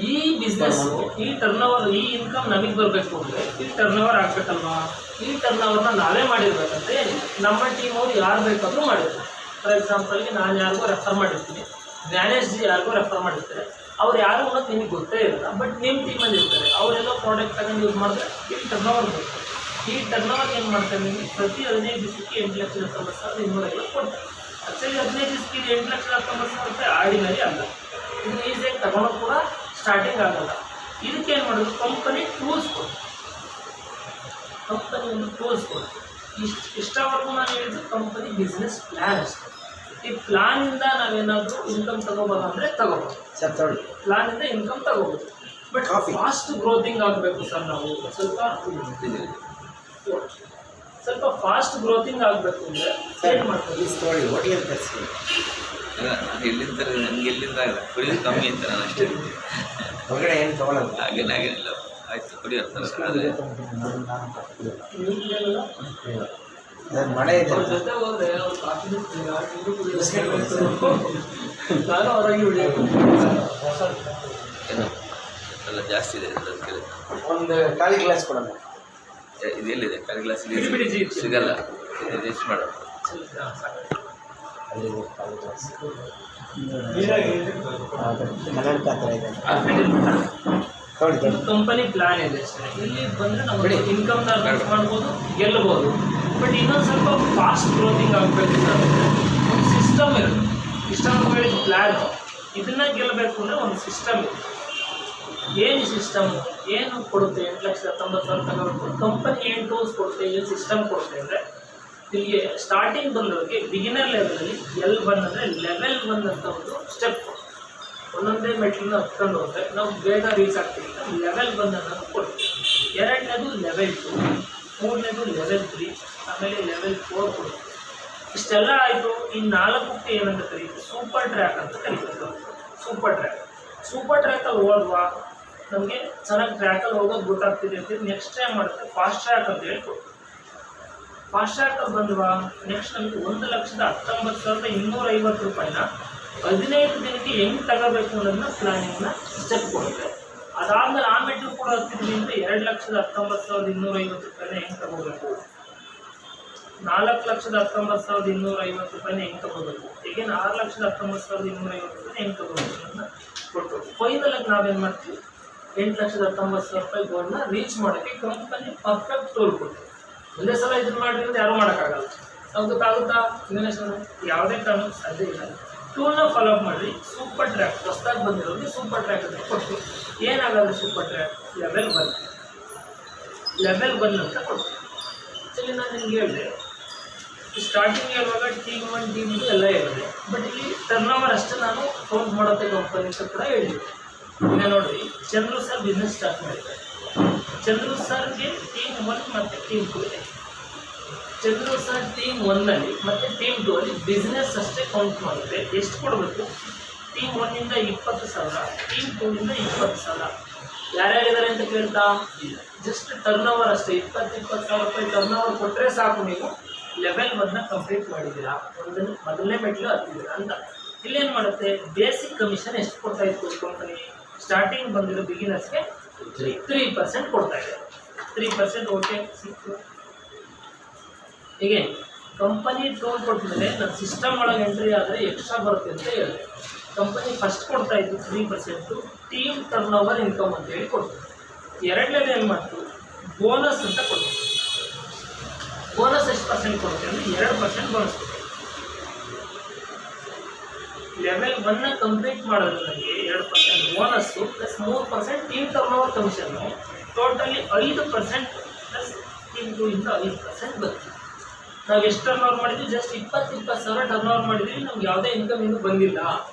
ಈ ಬಿಸ್ನೆಸ್ ಈ ಟರ್ನ್ ಓವರ್ ಈ ಇನ್ಕಮ್ ನಮಗೆ ಬರಬೇಕು ಅಂದರೆ ಈ ಟರ್ನ್ ಓವರ್ ಆಗಬೇಕಲ್ವಾ? ಈ ಟರ್ನ್ ಓವರ್ನ ನಾವೇ ಮಾಡಿರ್ಬೇಕಂತ ಏನಿಲ್ಲ. ನಮ್ಮ ಟೀಮ್ ಅವ್ರು ಯಾರು ಬೇಕಾದರೂ ಮಾಡಿರ್ತಾರೆ. ಫಾರ್ ಎಕ್ಸಾಂಪಲ್ಗೆ ನಾನು ಯಾರಿಗೂ ರೆಫರ್ ಮಾಡಿರ್ತೀನಿ, ಜ್ಞಾನೇಶ್ ಜಿ ಯಾರಿಗೂ ರೆಫರ್ ಮಾಡಿರ್ತಾರೆ. ಅವ್ರು ಯಾರು ಅನ್ನೋದು ನಿಮಗೆ ಗೊತ್ತೇ ಇರಲ್ಲ, ಬಟ್ ನಿಮ್ಮ ಟೀಮಲ್ಲಿ ಇರ್ತಾರೆ. ಅವರೆಲ್ಲೋ ಪ್ರಾಡಕ್ಟ್ ತಗೊಂಡು ಯೂಸ್ ಮಾಡಿದ್ರೆ ಈ ಟರ್ನ್ ಓವರ್ ಬೇಕು. ಈ ಟರ್ನ್ ಓವರ್ ಏನು ಮಾಡ್ತಾರೆ ನಿಮಗೆ ಪ್ರತಿ 15 ದಿವಸಕ್ಕೆ 8,19,250 ಕೊಡ್ತಾರೆ. ಆ್ಯಕ್ಚುಲಿ 15 ದಿವಸಕ್ಕೆ 8,19,000 ರೂಪಾಯಿ ಆರ್ಡಿನರಿ ಅಲ್ಲ. ಇದು ಈಸಿಯಾಗಿ ತಗೊಳೋದು ಕೂಡ ಸ್ಟಾರ್ಟಿಂಗ್ ಆಗಲ್ಲ. ಇದಕ್ಕೆ ಏನು ಮಾಡೋದು ಕಂಪನಿ ಟೂಲ್ಸ್ ಕೊಡು. ಕಂಪನಿ ಒಂದು ಟೂಲ್ಸ್ ಕೊಡು. ಇಷ್ಟವರೆಗೂ ನಾನು ಹೇಳಿದ್ದು ಕಂಪನಿ ಬಿಸ್ನೆಸ್ ಪ್ಲ್ಯಾನ್ ಅಷ್ಟೇ. ಈ ಪ್ಲಾನಿಂದ ನಾವೇನಾದರೂ ಇನ್ಕಮ್ ತಗೋಬೋದಂದರೆ ತಗೋಬೋದು. ಪ್ಲಾನಿಂದ ಇನ್ಕಮ್ ತಗೋಬೋದು. ಬಟ್ ಫಾಸ್ಟ್ ಗ್ರೋತಿಂಗ್ ಆಗಬೇಕು ಸರ್. ನಾವು ಸ್ವಲ್ಪ ಫಾಸ್ಟ್ ಗ್ರೋತಿಂಗ್ ಆಗಬೇಕು ಅಂದರೆ ಏನು ಮಾಡ್ತೀವಿ? ಎಲ್ಲಿಂದ ನನಗೆ ಎಲ್ಲಿಂದ ಕುಡಿಯೋದು ಕಮ್ಮಿ ಅಂತ ನಾನು ಅಷ್ಟೇ ಹೊರಗಡೆ ಏನು ತೊಗೊಳಲ್ಲ. ಹಾಗೇನಾಗೇನಿಲ್ಲ, ಆಯಿತು ಕುಡಿಯೋದು ಸರ್. ಆದರೆ ಮಳೆ ಇದೆ ಜೊತೆ ಹೋದರೆ ಅವ್ರು ಕಾಫಿ ನಾನು ಹೊರಗೆ ಹಿಡಿಯೋದು ಎಲ್ಲ ಜಾಸ್ತಿ ಇದೆ ಅದಕ್ಕೆ. ಒಂದು ಖಾಲಿ ಗ್ಲಾಸ್ ಕೊಡೋಣ. ಇದೆಲ್ಲಿದೆ ಖಾಲಿ ಗ್ಲಾಸ್? ಬಿಡಿ ಸಿಗಲ್ಲ. ಎಷ್ಟು ಮಾಡೋದು? ಕಂಪನಿ ಪ್ಲಾನ್ ಇದೆ ಅಷ್ಟೇ. ಇಲ್ಲಿ ಬಂದರೆ ನಾವು ಇನ್ಕಮ್ನ ಅರ್ನ್ ಮಾಡ್ಬೋದು, ಗೆಲ್ಲಬಹುದು. ಬಟ್ ಇನ್ನೊಂದು ಸ್ವಲ್ಪ ಫಾಸ್ಟ್ ಗ್ರೋತಿಂಗ್ ಆಗಬೇಕು ಸರ್. ಒಂದು ಸಿಸ್ಟಮ್ ಇರುತ್ತೆ. ಇಷ್ಟೊಂದು ಹೇಳಿದ ಪ್ಲ್ಯಾನು ಇದನ್ನು ಗೆಲ್ಲಬೇಕು ಅಂದರೆ ಒಂದು ಸಿಸ್ಟಮ್ ಇದೆ. ಏನು ಸಿಸ್ಟಮ್ ಏನು ಕೊಡುತ್ತೆ? 8,19,000 ತಗೋಬೇಕು. ಕಂಪನಿ ಏನು ಟೂಲ್ಸ್ ಕೊಡುತ್ತೆ, ಏನು ಸಿಸ್ಟಮ್ ಕೊಡುತ್ತೆ ಅಂದರೆ ಇಲ್ಲಿಗೆ ಸ್ಟಾರ್ಟಿಂಗ್ ಬಂದವರಿಗೆ ಬಿಗಿನರ್ ಲೆವೆಲಲ್ಲಿ L1 ಅಂದರೆ ಲೆವೆಲ್ 1 ಅಂತ ಒಂದು ಸ್ಟೆಪ್. ಒಂದೊಂದೇ ಮೆಟ್ಲನ್ನ ಹತ್ಕೊಂಡು ಹೋದರೆ ನಾವು ಬೇಗ ರೀಚ್ ಆಗ್ತೀವಿ. ಲೆವೆಲ್ 1 ಅನ್ನೋದು ಕೊಡ್ತೀವಿ. 2ನೇದು ಲೆವೆಲ್ 2, 3ನೇದು ಲೆವೆಲ್ 3, ಆಮೇಲೆ ಲೆವೆಲ್ 4 ಕೊಡ್ತೀವಿ. ಇಷ್ಟೆಲ್ಲ ಆಯಿತು. ಈ 4ಕ್ಕೆ ಏನಂತ ಕರೀತೀವಿ? ಸೂಪರ್ ಟ್ರ್ಯಾಕ್ ಅಂತ ಕರೀತೀವಿ. ಸೂಪರ್ ಟ್ರ್ಯಾಕಲ್ಲಿ ಹೋದ್ವಾ ನಮಗೆ ಚೆನ್ನಾಗಿ ಟ್ರ್ಯಾಕಲ್ಲಿ ಹೋಗೋದು ಗೊತ್ತಾಗ್ತಿದೆ ಅಂತ ನೆಕ್ಸ್ಟ್ ಟೈಮ್ ಮಾಡುತ್ತೆ ಫಾಸ್ಟ್ ಟ್ರ್ಯಾಕ್ ಅಂತ ಹೇಳಿ ಕೊಡ್ತೀವಿ. ಫಾಸ್ಟ್ ಟ್ರ್ಯಾಕಲ್ಲಿ ಬಂದ್ವಾ ನೆಕ್ಸ್ಟ್ ನಮಗೆ 1,19,250 ರೂಪಾಯಿನ 15 ದಿನಕ್ಕೆ ಹೆಂಗೆ ತಗೋಬೇಕು ಅನ್ನೋದನ್ನ ಪ್ಲಾನಿಂಗ್ನ ಸ್ಟೆಪ್ ಕೊಡುತ್ತೆ. ಅದಾದಮೇಲೆ ಆ ಮೆಟ್ಲು ಕೂಡ ಹತ್ತಿದ್ವಿ ಅಂದರೆ 2,19,250 ರೂಪಾಯಿನ ಹೆಂಗೆ ತಗೋಬೇಕು, 4,19,250 ರೂಪಾಯಿನ ಹೆಂಗೆ ತಗೋಬೇಕು, ಈಗೇನು 6,19,250 ರೂಪಾಯಿನ ಹೆಂಗೆ ತಗೋಬೇಕು ಅನ್ನೋದನ್ನ ಕೊಟ್ಟು ಫೈನಲಾಗಿ ನಾವೇನು ಮಾಡ್ತೀವಿ 8,19,000 ರೂಪಾಯಿ ಗೋಲ್ನ ರೀಚ್ ಮಾಡೋಕ್ಕೆ ಕಂಪನಿ ಪರ್ಫೆಕ್ಟ್ ಟೂಲ್ ಕೊಡ್ತೀವಿ. ಒಂದೇ ಸಲ ಇದನ್ನು ಮಾಡಿದ್ರೆ ಯಾರೂ ಮಾಡೋಕ್ಕಾಗಲ್ಲ. ನಾವು ಗೊತ್ತಾಗುತ್ತಾ ಇಂಗ್ಲೀಷನ್ನು ಯಾವುದೇ ಕಾರಣಕ್ಕೂ ಸಾಧ್ಯ ಇಲ್ಲ. ಟೂಲ್ನ ಫಾಲೋ ಅಪ್ ಮಾಡಿ ಸೂಪರ್ ಟ್ರ್ಯಾಕ್ ಹೊಸದಾಗಿ ಬಂದಿರೋರಿಗೆ ಸೂಪರ್ ಟ್ರ್ಯಾಕ್ ಅಂತ ಕೊಡ್ತೀವಿ. ಏನಾಗಲ್ಲ ಸೂಪರ್ ಟ್ರ್ಯಾಕ್ ಲೆವೆಲ್ 1 ಅಂತ ಕೊಡ್ತೀವಿ. ಆ್ಯಕ್ಚುಲಿ ನಾನು ನಿಮ್ಗೆ ಹೇಳಿದೆ ಸ್ಟಾರ್ಟಿಂಗ್ ಹೇಳುವಾಗ ಟೀಮ್ 1 ಟೀಮ್ 2 ಎಲ್ಲ ಹೇಳಿದೆ. ಬಟ್ ಇಲ್ಲಿ ಟರ್ನ್ ಓವರ್ ಅಷ್ಟೇ ನಾನು ಕೌಂಟ್ ಮಾಡೋಕ್ಕೆ ಕಂಪನಿ ಅಂತ ಕೂಡ ಹೇಳಿದ್ದೆ. ಈಗ ನೋಡಿರಿ ಚಂದ್ರು ಸರ್ ಬಿಸ್ನೆಸ್ ಸ್ಟಾರ್ಟ್ ಮಾಡಿದ್ದಾರೆ. ಚಂದ್ರು ಸರ್ಗೆ ಟೀಮ್ 1 ಮತ್ತು ಟೀಮ್ 2 ಇದೆ. ಚಂದ್ರು ಸರ್ ಟೀಮ್ 1ನಲ್ಲಿ ಮತ್ತು ಟೀಮ್ 2ಅಲ್ಲಿ ಬಿಸ್ನೆಸ್ ಅಷ್ಟೇ ಕೌಂಟ್ ಮಾಡಿದ್ರೆ ಎಷ್ಟು ಕೊಡಬೇಕು? Team 1ಇಂದ 20,000, team 2ಇಂದ 20,000. ಯಾರ್ಯಾರಿದ್ದಾರೆ ಅಂತ ಕೇಳ್ತಾ ಜಸ್ಟ್ ಟರ್ನ್ ಓವರ್ ಅಷ್ಟೇ 20,000 ರೂಪಾಯಿ ಟರ್ನ್ ಓವರ್ ಕೊಟ್ಟರೆ ಸಾಕು, ನೀವು ಲೆವೆಲ್ 1ನ ಕಂಪ್ಲೀಟ್ ಮಾಡಿದ್ದೀರಾ, ಮೊದಲನೇ ಮೆಟ್ಲು ಹತ್ತಿದ್ದೀರಾ ಅಂತ. ಇಲ್ಲೇನು ಮಾಡುತ್ತೆ ಬೇಸಿಕ್ ಕಮಿಷನ್ ಎಷ್ಟು ಕೊಡ್ತಾ ಇತ್ತು ಕಂಪನಿ? ಸ್ಟಾರ್ಟಿಂಗ್ ಬಂದಿರೋ ಬಿಗಿನರ್ಸ್ಗೆ 3% ಕೊಡ್ತಾ ಇದೆ. 3% ಓಕೆ ಸಿಕ್ತು. ಹೀಗೆ ಕಂಪನಿ ಟೋಲ್ ಕೊಟ್ಟಮೇಲೆ ನನ್ನ ಸಿಸ್ಟಮ್ ಒಳಗೆ ಎಂಟ್ರಿ ಆದರೆ ಎಕ್ಸ್ಟ್ರಾ ಬರುತ್ತೆ ಅಂತ ಹೇಳಿದೆ. ಕಂಪನಿ ಫಸ್ಟ್ ಕೊಡ್ತಾ ಇದ್ದು 3% ಟೀಮ್ ಟರ್ನ್ ಓವರ್ ಇನ್ಕಮ್ ಅಂತೇಳಿ ಕೊಡ್ತಾರೆ. ಎರಡನೇದು ಏನು ಮಾಡ್ತು, ಬೋನಸ್ ಅಂತ ಕೊಡ್ತೀವಿ. ಬೋನಸ್ ಎಷ್ಟು ಪರ್ಸೆಂಟ್ ಕೊಡ್ತೀವಿ ಅಂದರೆ 2% ಬೋನಸ್ ಕೊಡ್ತೀವಿ. ಲೆವೆಲ್ 1 ಕಂಪ್ಲೀಟ್ ಮಾಡಿದ್ರೆ ನನಗೆ 2% bonus plus 3% team turn over commission, totally 5% plus team 2 ಇಂದ 5% ಬರುತ್ತೆ. ನಾವು ಎಷ್ಟು ಟರ್ನ್ ಓವರ್ ಮಾಡಿದ್ವಿ, ಜಸ್ಟ್ 20 ಸಾವಿರ ಟರ್ನ್ ಓವರ್ ಮಾಡಿದ್ವಿ, ನಮ್ಗೆ ಯಾವುದೇ ಇನ್ಕಮ್ ಇನ್ನೂ ಬಂದಿಲ್ಲ.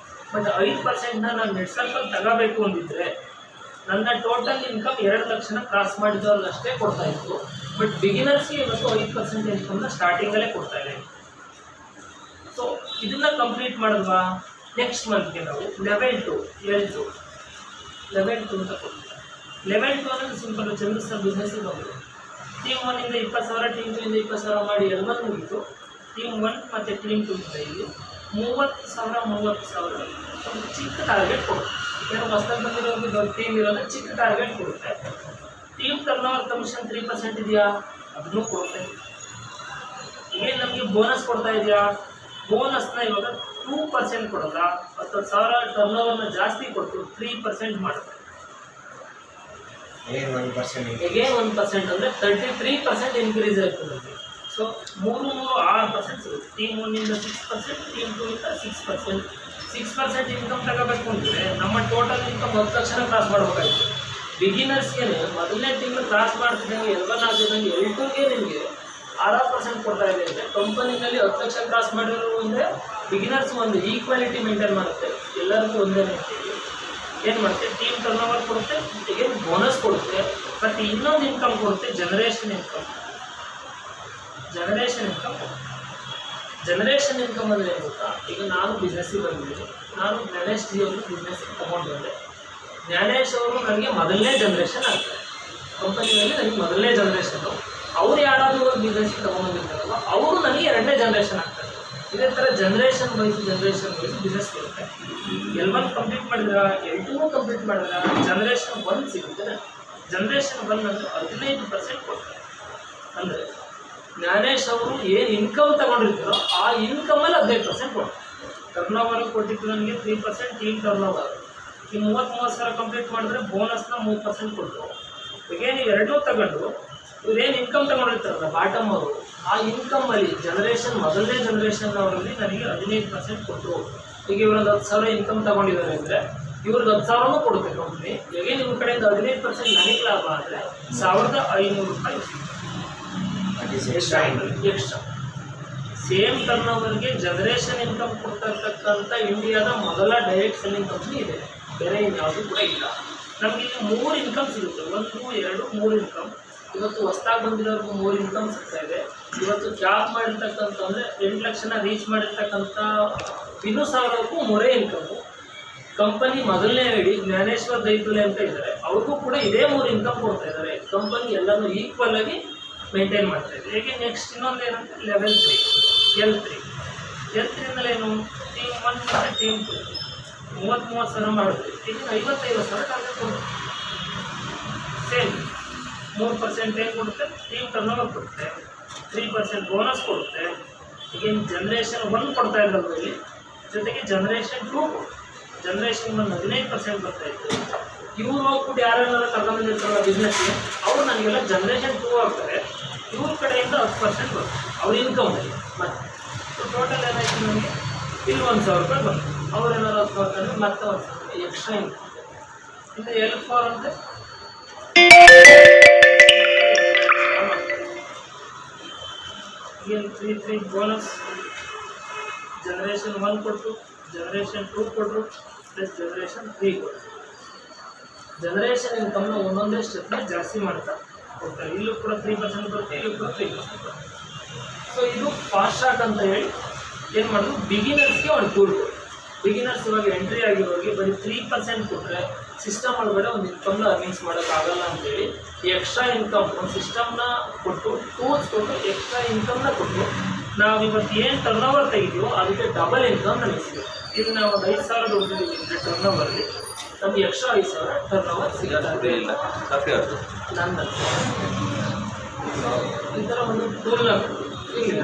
ಬಟ್ 5%ನ ನಾನು ನೆಟ್ ಸರ್ಕಲ್ ತಗೋಬೇಕು ಅಂದಿದ್ರೆ ನನ್ನ ಟೋಟಲ್ ಇನ್ಕಮ್ 2 ಲಕ್ಷನ ಕ್ರಾಸ್ ಮಾಡಿದವ್ರಿಗೆ ಅಷ್ಟೇ ಕೊಡ್ತಾ ಇತ್ತು. ಬಟ್ ಬಿಗಿನರ್ಸ್ಗೆ ಇವತ್ತು 5% ಇನ್ಕಮ್ನ ಸ್ಟಾರ್ಟಿಂಗಲ್ಲೇ ಕೊಡ್ತಾ ಇದೆ. ಸೊ ಇದನ್ನ ಕಂಪ್ಲೀಟ್ ಮಾಡಿದ್ವಾ, ನೆಕ್ಸ್ಟ್ ಮಂತ್ಗೆ ನಾವು ಲೆವೆಲ್ 2 ಅಂತ ಕೊಡ್ತೀವಿ. ಲೆವೆಲ್ 2 ಅನ್ನೋದು ಸಿಂಪಲ್, ಚಂದ್ರ ಸರ್ ಬಿಸ್ನೆಸ್ಸಿಗೆ ಬಂದರು. ಟೀಮ್ 1 ಇಂದ 20,000, ಟೀಮ್ 2 ಇಂದ 20,000 ಮಾಡಿ L1 ಮುಗಿತು. ಟೀಮ್ 1 ಮತ್ತು ಟೀಮ್ 2 ಇಂದ ಇಲ್ಲಿ 30,000 ಒಂದು ಚಿಕ್ಕ ಟಾರ್ಗೆಟ್ ಕೊಡುತ್ತೆ. ಏನು ಹೊಸದಾಗಿ ಬಂದಿರೋದು ದೊಡ್ಡ ಟೀಮ್ ಇರೋದು ಚಿಕ್ಕ ಟಾರ್ಗೆಟ್ ಕೊಡುತ್ತೆ. ಟೀಮ್ ಟರ್ನ್ ಓವರ್ ಕಮಿಷನ್ 3% ಇದೆಯಾ, ಅದನ್ನು ಕೊಡುತ್ತೆ. ಏನು ನಮಗೆ ಬೋನಸ್ ಕೊಡ್ತಾ ಇದೆಯಾ, ಬೋನಸ್ನ ಇವಾಗ 2% ಕೊಡೋಲ್ಲ, 10,000 ಟರ್ನ್ ಓವರ್ನ ಜಾಸ್ತಿ ಕೊಟ್ಟು 3% ಮಾಡುತ್ತೆ. ಏನು 1% again 1% ಅಂದರೆ 33% ಇನ್ಕ್ರೀಸ್ ಆಯ್ತು ನಮಗೆ. ಸೊ 3 6% ಸಿಗುತ್ತೆ. ಟೀಮ್ 1 ಇಂದ 6%, ಟೀಮ್ 2 ಇಂದ 6% ಇನ್ಕಮ್ ತಗೋಬೇಕು ಅಂದರೆ ನಮ್ಮ ಟೋಟಲ್ ಇನ್ಕಮ್ 10 ಲಕ್ಷನ ಕ್ರಾಸ್ ಮಾಡಬೇಕಾಯ್ತು. ಬಿಗಿನರ್ಸ್ಗೆ ಮೊದಲನೇ ತಿಂಗಳು ಕ್ರಾಸ್ ಮಾಡ್ತಿದ್ದಂಗೆ L1 ಆಗಿದ್ದಂಗೆ L2ಗೆ ನಿಮಗೆ 6% ಕೊಡ್ತಾ ಇದೆ ಅಂದರೆ ಕಂಪನಿನಲ್ಲಿ 10 ಲಕ್ಷ ಕ್ರಾಸ್ ಮಾಡಿರೋ ಅಂದರೆ ಬಿಗಿನರ್ಸ್ ಒಂದು ಈಕ್ವಾಲಿಟಿ ಮೇಂಟೈನ್ ಮಾಡುತ್ತೆ, ಎಲ್ಲರಿಗೂ ಒಂದೇ ಅಂತೇಳಿ ಏನು ಮಾಡುತ್ತೆ, ಟೀಮ್ ಟರ್ನ್ ಓವರ್ ಕೊಡುತ್ತೆ, ಏನು ಬೋನಸ್ ಕೊಡುತ್ತೆ. ಮತ್ತು ಇನ್ನೊಂದು ಇನ್ಕಮ್ ಕೊಡುತ್ತೆ, ಜನರೇಷನ್ ಇನ್ಕಮ್ ಅಂದರೆ ಏನು ಗೊತ್ತಾ, ಈಗ ನಾನು ಬಿಸ್ನೆಸ್ಸಿಗೆ ಬಂದಿದ್ದೀನಿ, ನಾನು ಜ್ಞಾನೇಶ್ ಜಿ ಅವರು ಬಿಸ್ನೆಸ್ಸಿಗೆ ತೊಗೊಂಡು ಬಂದೆ. ಜ್ಞಾನೇಶ್ ಅವರು ನನಗೆ ಮೊದಲನೇ ಜನ್ರೇಷನ್ ಆಗ್ತಾರೆ ಕಂಪನಿಯಲ್ಲಿ, ನನಗೆ ಮೊದಲನೇ ಜನ್ರೇಷನ್ನು. ಅವ್ರು ಯಾರಾದರೂ ಬಿಸ್ನೆಸ್ಸಿಗೆ ತೊಗೊಂಡಿರ್ತಾರಲ್ಲ ಅವರು ನನಗೆ 2ನೇ ಜನ್ರೇಷನ್ ಆಗ್ತಾರೆ. ಇದೇ ಥರ ಜನರೇಷನ್ ವೈಸ್ ಬಿಸ್ನೆಸ್ ಬರುತ್ತೆ. L1 ಕಂಪ್ಲೀಟ್ ಮಾಡಿದ್ರೆ L2 ಕಂಪ್ಲೀಟ್ ಮಾಡಿದ್ರೆ ಜನರೇಷನ್ 1 ಸಿಗುತ್ತೆ. ಜನರೇಷನ್ 1 ಅಂದರೆ 15% ಕೊಡ್ತಾರೆ. ಅಂದರೆ ಜ್ಞಾನೇಶ್ ಅವರು ಏನು ಇನ್ಕಮ್ ತಗೊಂಡಿರ್ತಾರೋ ಆ ಇನ್ಕಮಲ್ಲಿ 15% ಕೊಡ್ತಾರೆ. ಟರ್ನ್ ಓವರ್ ಕೊಟ್ಟಿದ್ದು ನನಗೆ 3%, ಟೀಮ್ ಟರ್ನ್ ಓವರ್ ಈ 30,000 ಕಂಪ್ಲೀಟ್ ಮಾಡಿದ್ರೆ ಬೋನಸ್ನ 3% ಕೊಟ್ಟರು. ಈಗ ನೀವು ಎರಡೂ ತಗೊಂಡು ಇವ್ರೇನು ಇನ್ಕಮ್ ತಗೊಂಡಿರ್ತಾರಲ್ಲ ಬಾಟಮ್ ಅವರು, ಆ ಇನ್ಕಮಲ್ಲಿ ಮೊದಲನೇ ಜನ್ರೇಷನ್ ಅವರಲ್ಲಿ ನನಗೆ 15% ಕೊಟ್ಟರು. ಈಗ ಇವರೊಂದು 10,000 ಇನ್ಕಮ್ ತಗೊಂಡಿದ್ದಾರೆ ಅಂದರೆ ಇವ್ರಿಗೆ 10,000 ಕೊಡುತ್ತೆ ಕಂಪ್ನಿ. ಹೇಗೆ ನಿಮ್ಮ ಕಡೆಯಿಂದ 15% ನನಗೆ ಲಾಭ ಆದರೆ 1,500 ರೂಪಾಯಿ ಎಕ್ಸ್ಟ್ರಾ. ಸೇಮ್ ಟರ್ನ್ ಓವರ್ಗೆ ಜನರೇಷನ್ ಇನ್ಕಮ್ ಕೊಡ್ತಾ ಇರ್ತಕ್ಕಂಥ ಇಂಡಿಯಾದ ಮೊದಲ ಡೈರೆಕ್ಟ್ ಸೆಲ್ಲಿಂಗ್ ಕಂಪ್ನಿ ಇದೆ, ಬೇರೆ ಇನ್ಯಾವುದೂ ಕೂಡ ಇಲ್ಲ. ನಮಗೆ ಇಲ್ಲಿ 3 ಇನ್ಕಮ್ ಸಿಗುತ್ತೆ, 1 2 3 ಇನ್ಕಮ್. ಇವತ್ತು ಹೊಸದಾಗಿ ಬಂದಿರೋರ್ಗೂ 3 ಇನ್ಕಮ್ ಸಿಗ್ತಾ ಇದೆ. ಇವತ್ತು ಜಾಬ್ ಮಾಡಿರ್ತಕ್ಕಂಥ ಅಂದರೆ 8 ಲಕ್ಷನ ರೀಚ್ ಮಾಡಿರ್ತಕ್ಕಂಥ ಇನ್ನೂ 1,000ಕ್ಕೂ 3 ಇನ್ಕಮ್ಮು. ಕಂಪನಿ ಮೊದಲನೇ ಐಡಿ ಜ್ಞಾನೇಶ್ವರ್ ದೈತುಲೆ ಅಂತ ಇದ್ದಾರೆ, ಅವ್ರಿಗೂ ಕೂಡ ಇದೇ 3 ಇನ್ಕಮ್ ಕೊಡ್ತಾ ಇದ್ದಾರೆ. ಕಂಪನಿ ಎಲ್ಲನೂ ಈಕ್ವಲ್ ಆಗಿ ಮೇಂಟೈನ್ ಮಾಡ್ತಾ ಇದೆ. ಹೇಗೆ ನೆಕ್ಸ್ಟ್ ಇನ್ನೊಂದು ಏನಂದರೆ ಲೆವೆಲ್ 3 L3 ಅಂದರೆ ಏನು, ಟೀಮ್ 1 ಮತ್ತು ಟೀಮ್ 2 30,000 ಮಾಡುತ್ತೆ. ಈಗ 55,000 ಟಾರ್ಗೆಟ್ ಕೊಡುತ್ತೆ. ಸೇಮ್ 3% ಏನು ಕೊಡುತ್ತೆ, ಟೀಮ್ ಟರ್ನ್ ಓವರ್ ಕೊಡುತ್ತೆ, 3% ಬೋನಸ್ ಕೊಡುತ್ತೆ. ಈಗೇನು ಜನರೇಷನ್ 1 ಕೊಡ್ತಾ ಇದ್ದಲ್ಲ ಇಲ್ಲಿ, ಜೊತೆಗೆ ಜನರೇಷನ್ 2 ಕೊಡುತ್ತೆ. ಜನರೇಷನ್ 1 15% ಬರ್ತಾಯಿತ್ತು. ಇವ್ರು ಹೋಗ್ಬಿಟ್ಟು ಯಾರ್ಯಾರು ತಗೊಂಡಿರ್ತಾರಲ್ಲ ಬಿಸ್ನೆಸ್ಗೆ, ಅವ್ರು ನನಗೆಲ್ಲ ಜನರೇಷನ್ 2 ಆಗ್ತಾರೆ. ಇವ್ರ ಕಡೆಯಿಂದ 10% ಬರುತ್ತೆ ಅವ್ರ ಇನ್ಕಮಲ್ಲಿ. ಮತ್ತು ಟೋಟಲ್ ಏನಾಯಿತು ನನಗೆ ಇಲ್ಲಿ 1,000 ರೂಪಾಯಿ ಬರುತ್ತೆ. ಅವ್ರೇನಾದ್ರು 10 ಬರ್ತಾರೆ, ಮತ್ತೆ 1,000 ಎಕ್ಸ್ಟ್ರಾ ಇನ್ಕಮ್. ಇನ್ನು L4 ಅಂದರೆ ಏನು 3 ಬೋನಸ್, ಜನರೇಷನ್ 1 ಕೊಟ್ಟರು, ಜನರೇಷನ್ 2 ಕೊಟ್ಟರು, ಪ್ಲಸ್ ಜನರೇಷನ್ 3 ಕೊಟ್ಟರು. ಜನರೇಷನ್ ಇನ್ಕಮ್ನ ಒಂದೊಂದೇ ಸ್ಟೆಪ್ನ ಜಾಸ್ತಿ ಮಾಡ್ತಾ ಹೋಗ್ತಾರೆ. ಇಲ್ಲೂ ಕೂಡ 3% ಬರುತ್ತೆ, ಇಲ್ಲೂ ಕೂಡ 3% ಬರುತ್ತೆ. ಸೊ ಇದು ಫಾಸ್ಟ್ ಟ್ರ್ಯಾಕ್ ಅಂತ ಹೇಳಿ ಏನು ಮಾಡೋದು, ಬಿಗಿನರ್ಸ್ಗೆ ಒಂದು ಟೂಲ್ ಕೊಡಿ. ಬಿಗಿನರ್ಸ್ ಇವಾಗ ಎಂಟ್ರಿ ಆಗಿರೋರಿಗೆ ಬರೀ 3% ಕೊಟ್ಟರೆ ಸಿಸ್ಟಮ್ ಒಳಗಡೆ ಒಂದು ಇನ್ಕಮ್ನ ಅರ್ನಿಂಗ್ಸ್ ಮಾಡೋಕ್ಕಾಗಲ್ಲ ಅಂತೇಳಿ ಎಕ್ಸ್ಟ್ರಾ ಇನ್ಕಮ್ ಒಂದು ಸಿಸ್ಟಮ್ನ ಕೊಟ್ಟು, ಟೂಲ್ಸ್ ಕೊಟ್ಟು, ಎಕ್ಸ್ಟ್ರಾ ಇನ್ಕಮ್ನ ಕೊಟ್ಟು ನಾವು ಇವತ್ತು ಏನು ಟರ್ನ್ ಓವರ್ ತೆಗಿತೀವೋ ಅದಕ್ಕೆ ಡಬಲ್ ಇನ್ಕಮ್ ನಮಗೆ ಸಿಗುತ್ತೆ. ಇಲ್ಲಿ ನಾವು 5,000 ದುಡ್ಡಿದ್ದೀವಿ ಟರ್ನ್ ಓವರ್ಲಿ, ನಮಗೆ ಎಕ್ಸ್ಟ್ರಾ 5,000 ಟರ್ನ್ ಓವರ್ ಸಿಗೋದು ಇಲ್ಲ ಕಾಫಿ ನನ್ನ ಈ ಥರ ಒಂದು ಟೂಲ್ನ ಇಲ್ಲ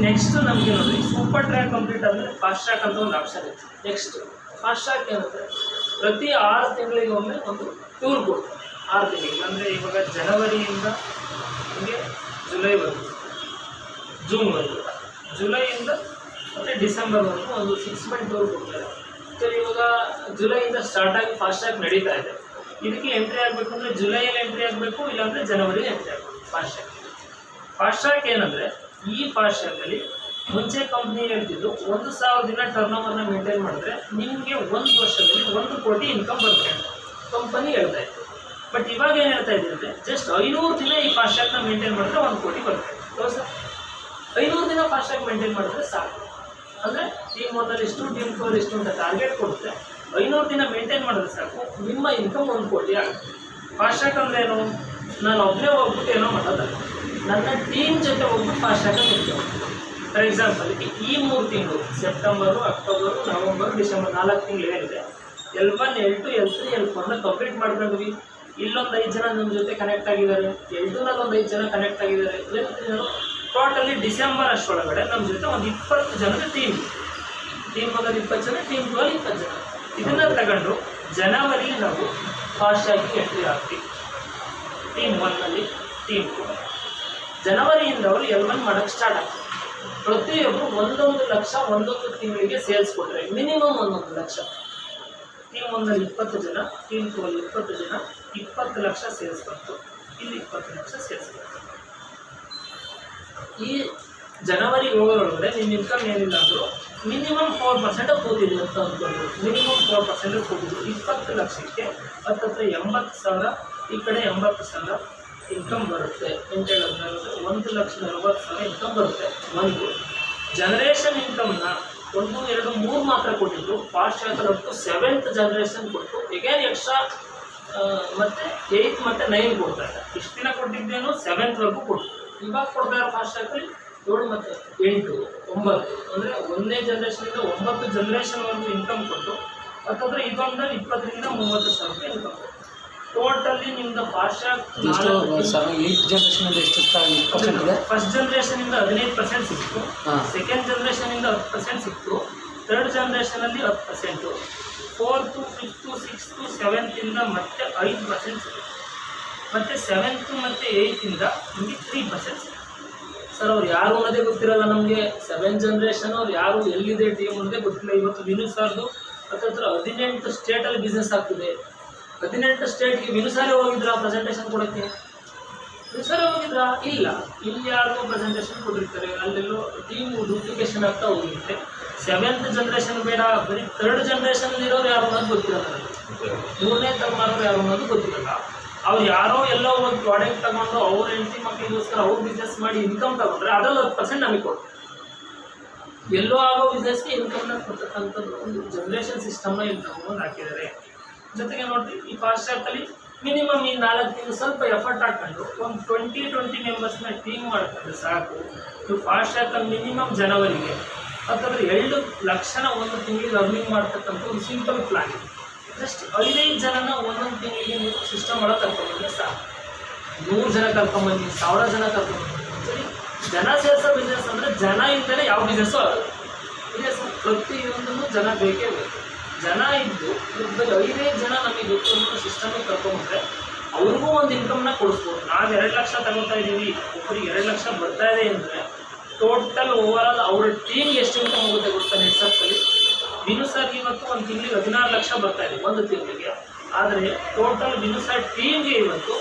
ನೆಕ್ಸ್ಟ್ ನಮಗೆ ನೋಡಿ ಸೂಪರ್ ಟ್ರ್ಯಾಕ್ ಕಂಪ್ಲೀಟ್ ಆದಮೇಲೆ ಫಾಸ್ಟ್ ಟ್ರ್ಯಾಕ್ ಅಂತ ಒಂದು ಆಪ್ಷನ್ ಇದೆ. ನೆಕ್ಸ್ಟ್ ಫಾಸ್ಟ್ ಟ್ರ್ಯಾಕ್ ಏನಂದರೆ ಪ್ರತಿ 6 ತಿಂಗಳಿಗೆ ಒಮ್ಮೆ ಒಂದು ಟೂರ್ ಕೊಡ್ತಾರೆ. 6 ತಿಂಗಳಿಗೆ ಅಂದರೆ ಇವಾಗ ಜನವರಿಯಿಂದ ನಿಮಗೆ ಜುಲೈವರೆಗೂ, ಜೂನ್ವರೆಗೂ, ಜುಲೈಯಿಂದ ಮತ್ತು ಡಿಸೆಂಬರ್ವರೆಗೂ ಒಂದು 6 ಮಂತ್ ಟೂರ್ ಕೊಡ್ತಾರೆ. ಸರಿ, ಇವಾಗ ಜುಲೈಯಿಂದ ಸ್ಟಾರ್ಟ್ ಆಗಿ ಫಾಸ್ಟ್ ಟ್ರ್ಯಾಕ್ ನಡೀತಾ ಇದೆ. ಇದಕ್ಕೆ ಎಂಟ್ರಿ ಆಗಬೇಕು ಅಂದರೆ ಜುಲೈಯಲ್ಲಿ ಎಂಟ್ರಿ ಆಗಬೇಕು, ಇಲ್ಲಾಂದರೆ ಜನವರಿಯಲ್ಲಿ ಎಂಟ್ರಿ ಆಗಬೇಕು ಫಾಸ್ಟ್ ಟ್ರ್ಯಾಕ್. ಫಾಸ್ಟ್ ಟ್ರ್ಯಾಕ್ ಏನಂದರೆ ಈ ಫಾಸ್ಟ್ ಟ್ರ್ಯಾಕಲ್ಲಿ ಮುಂಚೆ ಕಂಪ್ನಿ ಹೇಳ್ತಿದ್ದು 1,000 ದಿನ ಟರ್ನ್ ಓವರ್ನ ಮೇಂಟೈನ್ ಮಾಡಿದ್ರೆ ನಿಮಗೆ 1 ವರ್ಷದಲ್ಲಿ 1 ಕೋಟಿ ಇನ್ಕಮ್ ಬರುತ್ತೆ ಕಂಪನಿ ಹೇಳ್ತಾ ಇತ್ತು. ಬಟ್ ಇವಾಗ ಏನು ಹೇಳ್ತಾ ಇದ್ದೀವಿ ಅಂದರೆ ಜಸ್ಟ್ 500 ದಿನ ಈ ಫಾಸ್ಟ್ ಟ್ರ್ಯಾಕ್ನ ಮೇಂಟೈನ್ ಮಾಡಿದ್ರೆ 1 ಕೋಟಿ ಬರುತ್ತೆ. ಸರ್ 500 ದಿನ ಫಾಸ್ಟ್ ಟ್ರ್ಯಾಕ್ ಮೇಂಟೈನ್ ಮಾಡಿದ್ರೆ ಸಾಕು. ಅಂದರೆ ಟೀಮ್ 1 ಇಷ್ಟು, ಟೀಮ್ 2 ಇಷ್ಟು ಅಂತ ಟಾರ್ಗೆಟ್ ಕೊಡುತ್ತೆ. 500 ದಿನ ಮೇಂಟೈನ್ ಮಾಡಿದ್ರೆ ಸಾಕು, ನಿಮ್ಮ ಇನ್ಕಮ್ 1 ಕೋಟಿ ಆಗುತ್ತೆ. ಫಾಸ್ಟ್ ಟ್ರ್ಯಾಕ್ ಅಂದರೆ ಏನು? ನಾನು ಒಬ್ಬನೇ ಹೋಗ್ಬಿಟ್ಟು ಏನೋ ಮಾಡೋದಲ್ಲ, ನನ್ನ ಟೀಮ್ ಜೊತೆ ಹೋಗ್ಬಿಟ್ಟು ಫಾಸ್ಟ್ ಟ್ರ್ಯಾಕಲ್ಲಿ ಇರ್ತೇವೆ. ಫಾರ್ ಎಕ್ಸಾಂಪಲ್ ಈ 3 ತಿಂಗಳು ಸೆಪ್ಟೆಂಬರು, ಅಕ್ಟೋಬರು, ನವಂಬರ್, ಡಿಸೆಂಬರ್ 4 ತಿಂಗಳು ಏನಿದೆ, L1, L2, L3, L4ನ ಕಂಪ್ಲೀಟ್ ಮಾಡ್ಕೊಂಡ್ವಿ. ಇಲ್ಲೊಂದು 5 ಜನ ನಮ್ಮ ಜೊತೆ ಕನೆಕ್ಟ್ ಆಗಿದ್ದಾರೆ, L2ನಲ್ಲಿ ಒಂದು 5 ಜನ ಕನೆಕ್ಟ್ ಆಗಿದ್ದಾರೆ. ಟೋಟಲಿ ಡಿಸೆಂಬರ್ ಅಷ್ಟೊಳಗಡೆ ನಮ್ಮ ಜೊತೆ ಒಂದು 20 ಜನದ ಟೀಮ್ 1 20 ಜನ, ಟೀಮ್ 2 20 ಜನ. ಇದನ್ನು ತಗೊಂಡು ಜನವರಿ ನಾವು ಫಾಸ್ಟ್ ಆಗಿ ಎಂಟ್ರಿ ಆಗ್ತೀವಿ ಟೀಮ್ 1ನಲ್ಲಿ, ಟೀಮ್ 2. ಜನವರಿಯಿಂದ ಅವರು L1 ಮಾಡೋಕ್ಕೆ ಸ್ಟಾರ್ಟ್ ಆಗ್ತದೆ. ಪ್ರತಿಯೊಬ್ಬರು 1 ಲಕ್ಷ 1 ತಿಂಗಳಿಗೆ ಸೇಲ್ಸ್ ಕೊಟ್ಟರೆ ಮಿನಿಮಮ್ 1 ಲಕ್ಷ. ಟೀಮ್ 1ನಲ್ಲಿ 20 ಜನ, ಟೀಮ್ 2ಅಲ್ಲಿ 20 ಜನ, 20 ಲಕ್ಷ ಸೇಲ್ಸ್ ಬಂತು. ಇಲ್ಲಿ 20 ಲಕ್ಷ ಸೇಲ್ಸ್ ಬಂತು. ಈ ಜನವರಿ ಹೋಗೋರೊಳಗಡೆ ನಿಮ್ಮ ಇನ್ಕಮ್ ಏನಿಲ್ಲ ಅಂದರೂ ಮಿನಿಮಮ್ 4% ಕೂತಿದೆ ಅಂತ ಅಂದ್ಕೊಂಡು, ಮಿನಿಮಮ್ 4% ಕೂತಿದ್ದು 20 ಲಕ್ಷಕ್ಕೆ ಹತ್ತತ್ರ 80,000, ಈ ಕಡೆ 80,000 ಇನ್ಕಮ್ ಬರುತ್ತೆ. 1,40,000 ಇನ್ಕಮ್ ಬರುತ್ತೆ. ಒಂದು ಜನರೇಷನ್ ಇನ್ಕಮ್ನ 1, 2, 3 ಮಾತ್ರ ಕೊಟ್ಟಿದ್ದು ಫಾಸ್ಟ್ ಟ್ರ್ಯಾಕಲ್ಲಿ ಅಪ್ ಟು 7th ಜನರೇಷನ್ ಕೊಟ್ಟು ಎಗೇನ್ ಎಕ್ಸ್ಟ್ರಾ ಮತ್ತು 8 ಮತ್ತು 9 ಕೊಡ್ತಾರೆ. ಇಷ್ಟು ದಿನ ಕೊಟ್ಟಿದ್ದೇನು 7th ಕೊಟ್ಟು, ಇವಾಗ ಕೊಡ್ತಾರೆ ಫಾಸ್ಟ್ ಟ್ರ್ಯಾಕಲ್ಲಿ 7 ಮತ್ತು 8, 9 ಅಂದರೆ 1ನೇ ಜನರೇಷನಿಂದ 9 ಜನರೇಷನ್ವರೆಗೂ ಇನ್ಕಮ್ ಕೊಟ್ಟು ಹತ್ತತ್ರ ಇದೊಂದಲ್ಲಿ 20ರಿಂದ 30,000 ಇನ್ಕಮ್. ಟೋಟಲಿ ನಿಮ್ದು ಫಾಸ್ಟ್ ಟ್ರ್ಯಾಕ್ ಫಸ್ಟ್ ಜನರೇಷನಿಂದ 15% ಸಿಕ್ತು, ಸೆಕೆಂಡ್ ಜನರೇಷನಿಂದ 10% ಸಿಕ್ತು, third ಜನರೇಷನಲ್ಲಿ 10%, 4th, 5th, 6th, 7th ಮತ್ತೆ 5% ಸಿಕ್ತು, ಮತ್ತು 7th ಮತ್ತು 8th ನಿಮಗೆ 3% ಸಿಕ್ತು. ಸರ್ ಅವ್ರು ಯಾರು ಅನ್ನೋದೇ ಗೊತ್ತಿರಲ್ಲ ನಮಗೆ. 7th ಜನರೇಷನ್ ಅವ್ರು ಯಾರು, ಎಲ್ಲಿದೆ ಟೀಮ್ ಅನ್ನೋದೇ ಗೊತ್ತಿಲ್ಲ. ಇವತ್ತು ವಿನು ಸರ್ದು ಹತ್ತತ್ರ 18 ಸ್ಟೇಟಲ್ಲಿ ಬಿಸ್ನೆಸ್ ಆಗ್ತಿದೆ. 18 ಸ್ಟೇಟ್ಗೆ ವಿನು ಸಾರೇ ಹೋಗಿದ್ರಾ ಪ್ರೆಸೆಂಟೇಷನ್ ಕೊಡೋಕ್ಕೆ? ವಿನು ಸಾರೇ ಹೋಗಿದ್ರಾ? ಇಲ್ಲ. ಇಲ್ಲಿ ಯಾರಿಗೂ ಪ್ರೆಸೆಂಟೇಷನ್ ಕೊಟ್ಟಿರ್ತಾರೆ, ಅಲ್ಲೆಲ್ಲೋ ಟೀಮ್ ಡೂಪ್ಲಿಕೇಶನ್ ಆಗ್ತಾ ಹೋಗಿರುತ್ತೆ. 7th ಜನರೇಷನ್ ಬೇಡ, ಬರೀ 3rd ಜನರೇಷನಲ್ಲಿ ಇರೋರು ಯಾರು ಅನ್ನೋದು ಗೊತ್ತಿರಲ್ಲ, 3ನೇ ತಲೆಮಾರೋರು ಯಾರು ಅನ್ನೋದು ಗೊತ್ತಿರಲ್ಲ. ಅವ್ರು ಯಾರೋ ಎಲ್ಲೋ ಒಂದು ಪ್ರಾಡಕ್ಟ್ ತಗೊಂಡು ಅವ್ರ ಹೆಂಡತಿ ಮಕ್ಕಳಿಗೋಸ್ಕರ ಅವ್ರು ಬಿಸ್ನೆಸ್ ಮಾಡಿ ಇನ್ಕಮ್ ತಗೊಂಡ್ರೆ ಅದರಲ್ಲಿ 10% ನಮಗೆ ಕೊಡ್ತಾರೆ. ಎಲ್ಲೋ ಆಗೋ ಬಿಸ್ನೆಸ್ಗೆ ಇನ್ಕಮ್ನ ಕೊಡ್ತಕ್ಕಂಥದ್ದು ಒಂದು ಜನರೇಷನ್ ಸಿಸ್ಟಮ್ನ ಇಲ್ಲಿ ತಗೊಂಡು ಹಾಕಿದ್ದಾರೆ. ಜೊತೆಗೆ ನೋಡ್ರಿ, ಈ ಫಾಸ್ಟ್ ಟ್ರ್ಯಾಕಲ್ಲಿ ಮಿನಿಮಮ್ ಈ 4 ತಿಂಗಳು ಸ್ವಲ್ಪ ಎಫರ್ಟ್ ಹಾಕ್ಕೊಂಡು ಒಂದು 20 ಮೆಂಬರ್ಸ್ನ ಟೀಮ್ ಮಾಡ್ಕೊಂಡ್ರೆ ಸಾಕು. ನೀವು ಫಾಸ್ಟ್ ಟ್ರ್ಯಾಕಲ್ಲಿ ಮಿನಿಮಮ್ ಜನವರಿಗೆ ಹತ್ತಂದ್ರೆ 2 ಲಕ್ಷನ 1 ತಿಂಗಳಿಗೆ ಅರ್ನಿಂಗ್ ಮಾಡ್ತಕ್ಕಂಥ ಒಂದು ಸಿಂಪಲ್ ಪ್ಲಾನ್ ಇದೆ. ಜಸ್ಟ್ 5 ಜನನ 1 ತಿಂಗಳಿಗೆ ನೀವು ಸಿಸ್ಟಮ್ ಒಳಗೆ ಕರ್ಕೊಂಡ್ಬಂದ್ರೆ ಸಾಕು. 100 ಜನ ಕರ್ಕೊಂಬಂದು 1000 ಜನ ಕರ್ಕೊಂಬಂದು ಸರಿ. ಜನ ಸೇರಿಸೋ ಬಿಸ್ನೆಸ್ ಅಂದರೆ ಜನ ಇದ್ದರೆ ಯಾವ ಬಿಸ್ನೆಸ್ಸು ಆಗುತ್ತೆ. ಬಿಸ್ನೆಸ್ ಪ್ರತಿಯೊಂದನ್ನು ಜನ ಬೇಕೇ ಬೇಕು. ಜನ ಇದ್ದು ಬರೀ 5 ಜನ ನಮಗೆ ಗೊತ್ತು ಅನ್ನೋ ಸಿಸ್ಟಮಿಗೆ ಕರ್ಕೊಂಡ್ರೆ ಅವ್ರಿಗೂ ಒಂದು ಇನ್ಕಮ್ನ ಕೊಡಿಸ್ಬೋದು. ನಾವು 2 ಲಕ್ಷ ತಗೋತಾ ಇದ್ದೀವಿ, ಒಬ್ಬರಿಗೆ 2 ಲಕ್ಷ ಬರ್ತಾ ಇದೆ ಅಂದರೆ ಟೋಟಲ್ ಓವರಾಲ್ ಅವ್ರ ಟೀಮ್ಗೆ ಎಷ್ಟು ಇನ್ಕಮ್ ಹೋಗುತ್ತೆ ಗೊತ್ತಾ? ನೆಟ್ಸಲ್ಲಿ ವಿನು ಸರ್ ಇವತ್ತು ಒಂದು ತಿಂಗಳಿಗೆ 16 ಲಕ್ಷ ಬರ್ತಾ ಇದೆ 1 ತಿಂಗಳಿಗೆ. ಆದರೆ ಟೋಟಲ್ ವಿನು ಸರ್ ಟೀಮ್ಗೆ ಇವತ್ತು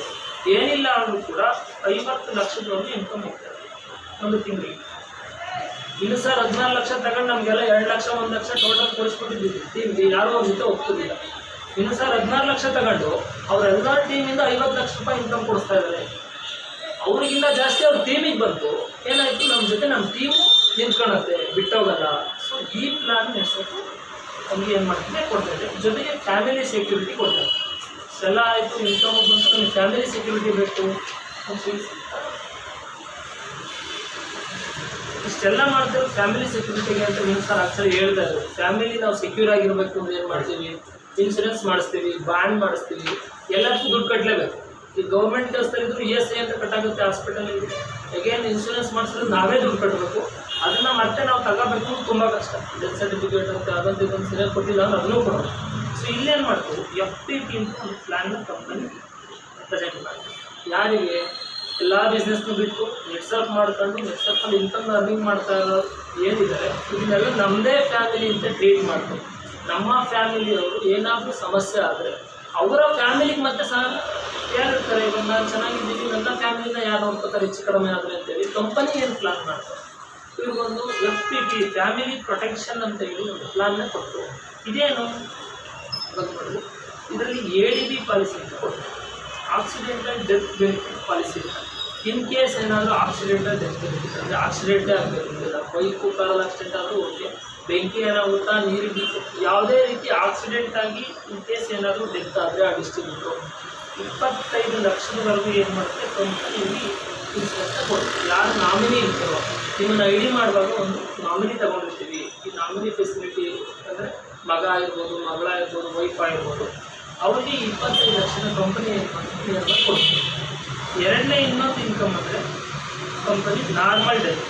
ಏನಿಲ್ಲ ಅಂದರೂ ಕೂಡ 50 ಲಕ್ಷದವರೆಗೂ ಇನ್ಕಮ್ ಹೋಗ್ತಾರೆ 1 ತಿಂಗಳಿಗೆ. ವಿನು ಸರ್ 16 ಲಕ್ಷ ತಗೊಂಡು ನಮಗೆಲ್ಲ 2 ಲಕ್ಷ 1 ಲಕ್ಷ ಟೋಟಲ್ ಕೊಡಿಸ್ಕೊಟ್ಟಿದ್ದೀವಿ ಟೀಮ್ಗೆ, ಯಾರೂ ಅವ್ರ ಜೊತೆ ಹೋಗ್ತಿದ್ದಿಲ್ಲ. ವಿನು ಸರ್ 16 ಲಕ್ಷ ತಗೊಂಡು ಅವರೆಲ್ಲ ಟೀಮಿಂದ 50 ಲಕ್ಷ ರೂಪಾಯಿ ಇನ್ಕಮ್ ಕೊಡಿಸ್ತಾ ಇದ್ದಾರೆ. ಅವ್ರಿಗಿಂತ ಜಾಸ್ತಿ ಅವ್ರ ಟೀಮಿಗೆ ಬಂತು, ಏನಾಯಿತು ನಮ್ಮ ಜೊತೆ ನಮ್ಮ ಟೀಮು ನಿಂತ್ಕೊಳ್ಳುತ್ತೆ, ಬಿಟ್ಟೋಗಲ್ಲ. ಸೊ ಈ ಪ್ಲಾನ್ ನಡೆಸೋಕ್ಕೆ ನಮಗೆ ಏನು ಮಾಡ್ತಿದೆ ಕೊಡ್ತಾ ಇದೆ. ಜೊತೆಗೆ ಫ್ಯಾಮಿಲಿ ಸೆಕ್ಯೂರಿಟಿ ಕೊಡ್ತಾರೆ. ಇಷ್ಟೆಲ್ಲ ಆಯಿತು, ಇನ್ಕಮ್ ಬಂತು, ನಮಗೆ ಫ್ಯಾಮಿಲಿ ಸೆಕ್ಯೂರಿಟಿ ಬೇಕು. ಇಷ್ಟೆಲ್ಲ ಮಾಡ್ತೇವೆ ಫ್ಯಾಮಿಲಿ ಸೆಕ್ಯೂರಿಟಿಗೆ ಅಂತ ನೀವು ಸರ್ ಆಕ್ಚುಲಿ ಹೇಳ್ತಾ ಇದ್ರು. ಫ್ಯಾಮಿಲಿ ನಾವು ಸೆಕ್ಯೂರ್ ಆಗಿರ್ಬೇಕು ಅಂದ್ರೆ ಏನು ಮಾಡ್ತೀವಿ, ಇನ್ಶೂರೆನ್ಸ್ ಮಾಡಿಸ್ತೀವಿ, ಬಾಂಡ್ ಮಾಡಿಸ್ತೀವಿ, ಎಲ್ಲದಕ್ಕೂ ದುಡ್ಡು ಕಟ್ಟಲೇಬೇಕು. ಈ ಗೌರ್ಮೆಂಟ್ ಕೆಲಸದಲ್ಲಿದ್ರು ESI ಅಂತ ಕಟ್ಟಾಗುತ್ತೆ ಹಾಸ್ಪಿಟಲಲ್ಲಿ. ಅಗೇನ್ ಇನ್ಶೂರೆನ್ಸ್ ಮಾಡಿಸಿದ್ರೆ ನಾವೇ ದುಡ್ಡು ಕಟ್ಟಬೇಕು. ಅದನ್ನು ಮತ್ತೆ ನಾವು ತಗೋಬೇಕು ತುಂಬ ಕಷ್ಟ. ಡೆತ್ ಸರ್ಟಿಫಿಕೇಟ್ ಅಂತ ಅದಂತ ಇದೊಂದು ಸರಿಯಾಗಿ ಕೊಟ್ಟಿಲ್ಲ ಅಂದ್ರೆ ಅದನ್ನೂ ಕೊಡೋದು. ಸೊ ಇಲ್ಲೇನು ಮಾಡ್ತೀವಿ, FPT ಅಂತ ಒಂದು ಪ್ಲ್ಯಾನ್ನ ಕಂಪನಿ ಪ್ರೆಸೆಂಟ್ ಮಾಡ್ತೀವಿ. ಯಾರಿಗೆ ಎಲ್ಲ ಬಿಸ್ನೆಸ್ನು ಬಿಟ್ಟು ನೆಟ್ಸಪ್ ಮಾಡ್ಕೊಂಡು ನೆಟ್ಸಪ್ಪಲ್ಲಿ ಇನ್ಕಮ್ ಅರ್ನಿಂಗ್ ಮಾಡ್ತಾ ಇರೋರು ಏನಿದ್ದಾರೆ ಇದನ್ನೆಲ್ಲ ನಮ್ಮದೇ ಫ್ಯಾಮಿಲಿ ಅಂತ ಟ್ರೀಟ್ ಮಾಡ್ತೀವಿ. ನಮ್ಮ ಫ್ಯಾಮಿಲಿಯವರು ಏನಾದರೂ ಸಮಸ್ಯೆ ಆದರೆ ಅವರ ಫ್ಯಾಮಿಲಿಗೆ ಮತ್ತೆ ಸಹ ಯಾರು ಇರ್ತಾರೆ, ಇವಾಗ ನಾನು ಚೆನ್ನಾಗಿದ್ದೀನಿ ನನ್ನ ಫ್ಯಾಮಿಲಿನ ಯಾರು ನೋಡ್ಕೋತಾರೆ ಹೆಚ್ಚು ಕಡಿಮೆ ಆದರೆ ಅಂತೇಳಿ ಕಂಪನಿ ಏನು ಪ್ಲಾನ್ ಮಾಡ್ತಾರೆ. ಇವ್ರಿಗೊಂದು FPT ಫ್ಯಾಮಿಲಿ ಪ್ರೊಟೆಕ್ಷನ್ ಅಂತ ಹೇಳಿ ಒಂದು ಪ್ಲಾನ್ನ ಕೊಟ್ಟು ಇದೇನು ಬಂದ್ಬಿಟ್ಟು ಇದರಲ್ಲಿ ADB ಪಾಲಿಸಿ ಅಂತ ಕೊಟ್ಟು accidental death benefit policy. In case ಏನಾದರೂ ಆಕ್ಸಿಡೆಂಟಲ್ ಡೆತ್ ಬೆನಿಫಿಟ್ ಅಂದರೆ ಆಕ್ಸಿಡೆಂಟೇ ಆಗಬೇಕಿಲ್ಲ, ಬೈಕು ಕಾರಲ್ಲಿ ಆಕ್ಸಿಡೆಂಟ್ ಆದರೂ ಓಕೆ, ಬೆಂಕಿ ಏನಾಗುತ್ತಾ ನೀರು ಬೀಸು ಯಾವುದೇ ರೀತಿ ಆಕ್ಸಿಡೆಂಟ್ ಆಗಿ ಇನ್ ಕೇಸ್ ಏನಾದರೂ ಡೆತ್ ಆದರೆ ಆ ಡಿಸ್ಟ್ರಿಬ್ಯೂಟ್ರು 25 ಲಕ್ಷದವರೆಗೂ ಏನು ಮಾಡುತ್ತೆ ಕಂಪನಿ ಇನ್ಸೂರೆನ್ಸ್ ಕೊಡುತ್ತೆ. ಯಾರು ನಾಮಿನಿ ಇರ್ತಾರೋ ನಿಮ್ಮನ್ನು ID ಮಾಡುವಾಗ ಒಂದು ನಾಮಿನಿ ತೊಗೊಂಡಿರ್ತೀವಿ. ಈ ನಾಮಿನಿ ಫೆಸಿಲಿಟಿ ಅಂದರೆ ಮಗ ಆಗಿರ್ಬೋದು, ಮಗಳಾಗಿರ್ಬೋದು, ವೈಫ್ ಆಗಿರ್ಬೋದು, ಅವ್ರಿಗೆ 25 ಲಕ್ಷದ ಕಂಪನಿ ಏನು ಮಾಡ್ತೀವಿ ಕೊಡ್ತೀವಿ. ಎರಡನೇ ಇನ್ನೊಂದು ಇನ್ಕಮ್ ಅಂದರೆ company normal death.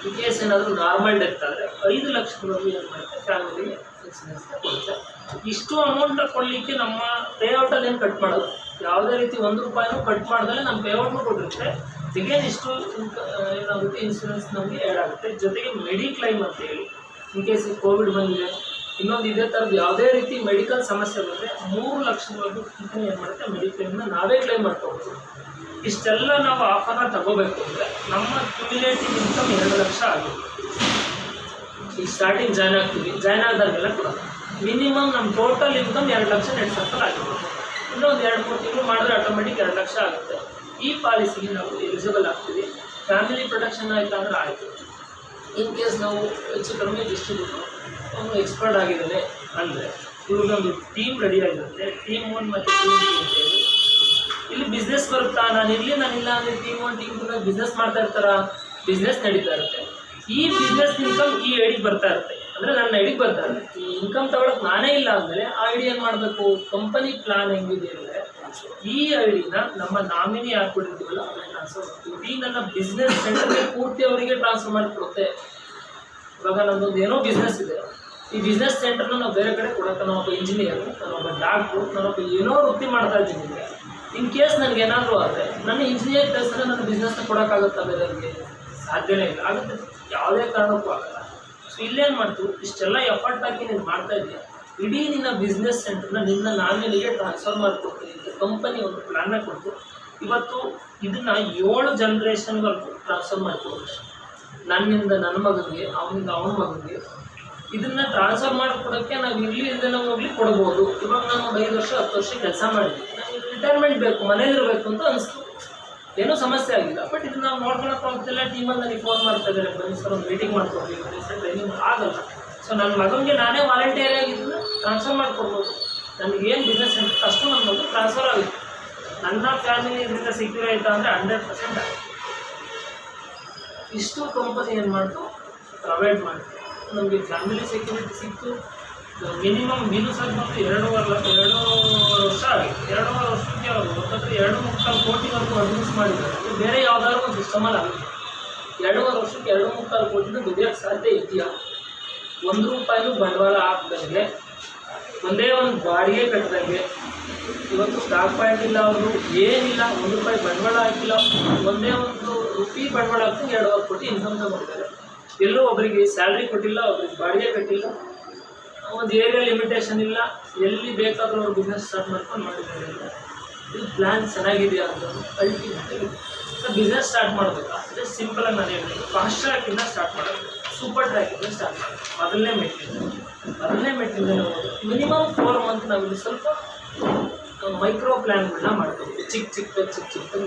In case ಏನಾದರೂ ನಾರ್ಮಲ್ ಡೆತ್ ಆದರೆ 5 ಲಕ್ಷದವರೆಗೂ ಏನು ಮಾಡುತ್ತೆ ಫ್ಯಾಮಿಲಿಗೆ ಇನ್ಸೂರೆನ್ಸ್ ಕೊಡುತ್ತೆ. ಇಷ್ಟು ಅಮೌಂಟ್ ಕೊಡಲಿಕ್ಕೆ ನಮ್ಮ ಪೇಔಟಲ್ಲಿ ಏನು ಕಟ್ ಮಾಡೋದು, ಯಾವುದೇ ರೀತಿ 1 ರೂಪಾಯಿನೂ ಕಟ್ ಮಾಡಿದ್ರೆ ನಮ್ಮ ಪೇಔಟ್ನು ಕೊಟ್ಟಿರುತ್ತೆ. ಅಗೇನ್ ಇಷ್ಟು ಏನಾಗುತ್ತೆ ಇನ್ಸೂರೆನ್ಸ್ ನಮಗೆ ಆ್ಯಡ್ ಆಗುತ್ತೆ. ಜೊತೆಗೆ ಮೆಡಿಕ್ಲೈಮ್ ಅಂತ ಹೇಳಿ ಇನ್ ಕೇಸ್ ಕೋವಿಡ್ ಬಂದಿದೆ, ಇನ್ನೊಂದು ಇದೇ ಥರದ್ದು ಯಾವುದೇ ರೀತಿ ಮೆಡಿಕಲ್ ಸಮಸ್ಯೆ ಬಂದರೆ 3 ಲಕ್ಷದವರೆಗೂ ಕಂಪನಿ ಏನು ಮಾಡುತ್ತೆ ಮೆಡಿಕ್ಲೈಮ್ನ ನಾವೇ ಕ್ಲೈಮ್ ಮಾಡ್ಕೊಬೋದು. ಇಷ್ಟೆಲ್ಲ ನಾವು ಆಫರ್ನ ತಗೋಬೇಕು ಅಂದರೆ ನಮ್ಮ ಕ್ಯುಮುಲೇಟಿವ್ ಇನ್ಕಮ್ 2 ಲಕ್ಷ ಆಗುತ್ತೆ. ಈಗ ಸ್ಟಾರ್ಟಿಂಗ್ ಜಾಯ್ನ್ ಆಗ್ತೀವಿ, ಜಾಯ್ನ್ ಆದಾಗೆಲ್ಲ ಕೂಡ ಮಿನಿಮಮ್ ನಮ್ಮ total income 2 lakh net circle ಆಗಿರುತ್ತೆ. ಇನ್ನೊಂದು 2-3 ತಿಂಗಳು ಮಾಡಿದ್ರೆ ಆಟೋಮೆಟಿಕ್ 2 ಲಕ್ಷ ಆಗುತ್ತೆ. ಈ ಪಾಲಿಸಿಗೆ ನಾವು ಎಲಿಜಿಬಲ್ ಆಗ್ತೀವಿ. ಫ್ಯಾಮಿಲಿ ಪ್ರೊಟೆಕ್ಷನ್ ಆಯಿತು ಅಂದರೆ ಆಯಿತು. ಇನ್ ಕೇಸ್ ನಾವು ಹೆಚ್ಚು ಕಡಿಮೆ ಡಿಸ್ಟ್ರಿಬ್ಯೂಟರ್ ಅವನು ಎಕ್ಸ್ಪರ್ಟ್ ಆಗಿದ್ದಾನೆ ಅಂದರೆ ಇವ್ರಿಗೊಂದು ಟೀಮ್ ರೆಡಿ ಆಗಿರುತ್ತೆ. ಟೀಮ್ 1 ಮತ್ತು ಟೀಮ್ 2 ಅಂತೇಳಿ ಇಲ್ಲಿ ಬಿಸ್ನೆಸ್ ಬರುತ್ತಾ, ನಾನಿಲ್ಲ ಅಂದರೆ ಟೀಮ್ 1 ಟೀಮ್ 2 ಬಿಸ್ನೆಸ್ ಮಾಡ್ತಾ ಇರ್ತಾರ, ಬಿಸ್ನೆಸ್ ನಡೀತಾ ಇರುತ್ತೆ. ಈ ಬಿಸ್ನೆಸ್ ಇನ್ಕಮ್ ಈ ಐಡಿಗೆ ಬರ್ತಾ ಇರುತ್ತೆ, ಅಂದರೆ ನನ್ನ ಐಡಿಗೆ ಬರ್ತಾ ಇರುತ್ತೆ. ಈ ಇನ್ಕಮ್ ತಗೊಳಕ್ಕೆ ನಾನೇ ಇಲ್ಲ ಅಂದರೆ ಆ ಐಡಿ ಏನು ಮಾಡಬೇಕು, ಕಂಪನಿ ಪ್ಲಾನ್ ಹೆಂಗಿದೆ ಅಂದರೆ ಈ ಐಡಿನ ನಮ್ಮ ನಾಮಿನಿ ಹಾಕ್ಬಿಟ್ಟಿರ್ತೀವಲ್ಲ ಅದನ್ನು ಟ್ರಾನ್ಸ್ಫರ್ ಮಾಡ್ತೀವಿ. ಈ ನನ್ನ ಬಿಸ್ನೆಸ್ ಸೆಂಟರ್ಗೆ ಪೂರ್ತಿ ಅವರಿಗೆ ಟ್ರಾನ್ಸ್ಫರ್ ಮಾಡಿಕೊಡುತ್ತೆ. ಇವಾಗ ನಮ್ಮದೊಂದು ಏನೋ ಬಿಸ್ನೆಸ್ ಇದೆ, ಈ ಬಿಸ್ನೆಸ್ ಸೆಂಟರ್ನ ನಾವು ಬೇರೆ ಕಡೆ ಕೊಡೋಕ್ಕೆ ನಾನೊಬ್ಬ ಇಂಜಿನಿಯರು, ನಾನೊಬ್ಬ ಡಾಕ್ಟ್ರು, ನಾನೊಬ್ಬ ಏನೋ ವೃತ್ತಿ ಮಾಡ್ತಾ ಇದ್ದೀನಿ. ಇನ್ ಕೇಸ್ ನನಗೆ ಏನಾದರೂ ಆದರೆ ನನ್ನ ಇಂಜಿನಿಯರ್ ಕೆಲಸನ ನನ್ನ ಬಿಸ್ನೆಸ್ನ ಕೊಡೋಕ್ಕಾಗುತ್ತಾ ಬೇರೆಯವ್ರಿಗೆ? ಸಾಧ್ಯನೇ ಇಲ್ಲ, ಆಗುತ್ತೆ, ಯಾವುದೇ ಕಾರಣಕ್ಕೂ ಆಗಲ್ಲ. ಸೊ ಇಲ್ಲೇನು ಮಾಡ್ತೀವಿ, ಇಷ್ಟೆಲ್ಲ ಎಫರ್ಟ್ ಹಾಕಿ ನೀನು ಮಾಡ್ತಾ ಇದೆಯಾ, ಇಡೀ ನಿನ್ನ ಬಿಸ್ನೆಸ್ ಸೆಂಟರ್ನ ನಿನ್ನ ನಾಮಿನಿಗೆ ಟ್ರಾನ್ಸ್ಫರ್ ಮಾಡಿಕೊಡ್ತೀನಿ ಅಂತ ಕಂಪನಿ ಒಂದು ಪ್ಲ್ಯಾನ್ನ ಕೊಟ್ಟು ಇವತ್ತು ಇದನ್ನು 7 ಜನ್ರೇಷನ್ವರೆಗೂ ಟ್ರಾನ್ಸ್ಫರ್ ಮಾಡಿಕೊಡೋದು. ನನ್ನಿಂದ ನನ್ನ ಮಗನಿಗೆ, ಅವನಿಂದ ಅವನ ಮಗನಿಗೆ ಇದನ್ನು ಟ್ರಾನ್ಸ್ಫರ್ ಮಾಡಿಕೊಡೋಕ್ಕೆ ನಾವು ಇಲ್ಲಿ ಇಲ್ಲದೆ ಹೋಗ್ಲಿ ಕೊಡ್ಬೋದು. ಇವಾಗ ನಾನು ಒಂದು 5 ವರ್ಷ 10 ವರ್ಷ ಕೆಲಸ ಮಾಡಿದ್ವಿ, ನನಗೆ ರಿಟೈರ್ಮೆಂಟ್ ಬೇಕು, ಮನೇಲಿರಬೇಕು ಅಂತ ಅನಿಸ್ತು, ಏನೂ ಸಮಸ್ಯೆ ಆಗಿಲ್ಲ. ಬಟ್ ಇದನ್ನು ನಾವು ನೋಡ್ಕೊಳಕ್ಕೆ ಹೋಗ್ತಿಲ್ಲ. ಟೀಮಲ್ಲಿ ನನಗೆ ಫೋನ್ ಮಾಡ್ತಾ ಇದ್ದಾರೆ, ಬನ್ನಿ ಸರ್ ಒಂದು ಮೀಟಿಂಗ್ ಮಾಡ್ಕೊಡ್ತೀವಿ, ಬನ್ನಿ ಸರ್ ಟ್ರೈನಿಂಗ್ ಆಗಲ್ಲ. ಸೊ ನನ್ನ ಮಗನಿಗೆ ನಾನೇ ವಾಲಂಟಿಯರ್ ಆಗಿದ್ದನ್ನು ಟ್ರಾನ್ಸ್ಫರ್ ಮಾಡಿಕೊಡ್ಬೋದು. ನನಗೇನು ಬಿಸ್ನೆಸ್ ಅಂತ ಅಷ್ಟು ನನ್ನ ಮಗು ಟ್ರಾನ್ಸ್ಫರ್ ಆಗುತ್ತೆ. ನನ್ನ ಫ್ಯಾಮಿಲಿ ಇದರಿಂದ ಸೆಕ್ಯೂರ್ ಆಯಿತಾ ಅಂದರೆ 100% ಆಗುತ್ತೆ. ಇಷ್ಟು ಕಂಪನಿ ಏನು ಮಾಡ್ತು, ಪ್ರೊವೈಡ್ ಮಾಡ್ತು. ನಮಗೆ ಫ್ಯಾಮಿಲಿ ಸೆಕ್ಯೂರಿಟಿ ಸಿಕ್ತು. ಮಿನಿಮಮ್ ಸರ್ ಬಂದು 2.5 ವರ್ಷ ಆಗಿದೆ. 2.5 ವರ್ಷಕ್ಕೆ ಅವರು ಒತ್ತತ್ರ 2.25 ಕೋಟಿವರೆಗೂ ಅಡ್ಮಿಸ್ ಮಾಡಿದ್ದಾರೆ. ಬೇರೆ ಯಾವುದಾದ್ರು ಒಂದು ಸಿಸ್ಟಮಲ್ಲಿ ಆಗುತ್ತೆ. 2.5 ವರ್ಷಕ್ಕೆ 2.25 ಕೋಟಿನೂ ದುಡಿಯೋಕ್ಕೆ ಸಾಧ್ಯ ಇದೆಯಾ? 1 ರೂಪಾಯಿನೂ ಬಂಡವಾಳ ಹಾಕ್ದಂಗೆ, ಒಂದೇ ಒಂದು ಬಾಡಿಗೆ ಕಟ್ಟಿದಂಗೆ, ಇವತ್ತು ಸ್ಟಾಕ್ ಪಾಯಿಂಟ್ ಇಲ್ಲ, ಅವರು ಏನಿಲ್ಲ, 1 ರೂಪಾಯಿ ಬಂಡವಾಳ ಹಾಕಿಲ್ಲ, ಒಂದೇ ಒಂದು ರೂಪಾಯಿ ಬಂಡವಾಳ ಹಾಕ್ತಂಗೆ 2.5 ಕೋಟಿ ಇನ್ಕಮ್ ತಗೊಂಡಿದ್ದಾರೆ. ಎಲ್ಲೂ ಒಬ್ಬರಿಗೆ ಸ್ಯಾಲ್ರಿ ಕೊಟ್ಟಿಲ್ಲ, ಒಬ್ಬರಿಗೆ ಬಾಡಿಗೆ ಕಟ್ಟಿಲ್ಲ, ಒಂದು ಏರಿಯಾ ಲಿಮಿಟೇಷನ್ ಇಲ್ಲ, ಎಲ್ಲಿ ಬೇಕಾದರೂ ಅವ್ರು ಬಿಸ್ನೆಸ್ ಸ್ಟಾರ್ಟ್ ಮಾಡ್ಕೊಂಡು ಮಾಡಿದ್ದಾರೆ. ಇದು ಪ್ಲ್ಯಾನ್ ಚೆನ್ನಾಗಿದೆಯಾ ಅಂತ ಅಲ್ಟಿಮೇಟ್ ಬಿಸ್ನೆಸ್ ಸ್ಟಾರ್ಟ್ ಮಾಡಬೇಕಾದ್ರೆ ಸಿಂಪಲಾಗಿ ನಾನು ಹೇಳ್ತೀನಿ, ಫಾಸ್ಟ್ ಟ್ರ್ಯಾಕಿಂದ ಸ್ಟಾರ್ಟ್ ಮಾಡೋದು, ಸೂಪರ್ ಟ್ರ್ಯಾಕಿಂದ ಸ್ಟಾರ್ಟ್ ಮಾಡೋದು. ಮೊದಲನೇ ಮೆಟ್ಟಿಂದ ಮಿನಿಮಮ್ 4 ಮಂತ್ ನಾವಿಲ್ಲಿ ಸ್ವಲ್ಪ ಮೈಕ್ರೋ ಪ್ಲ್ಯಾನ್ಗಳನ್ನ ಮಾಡ್ತೀವಿ. ಚಿಕ್ಕ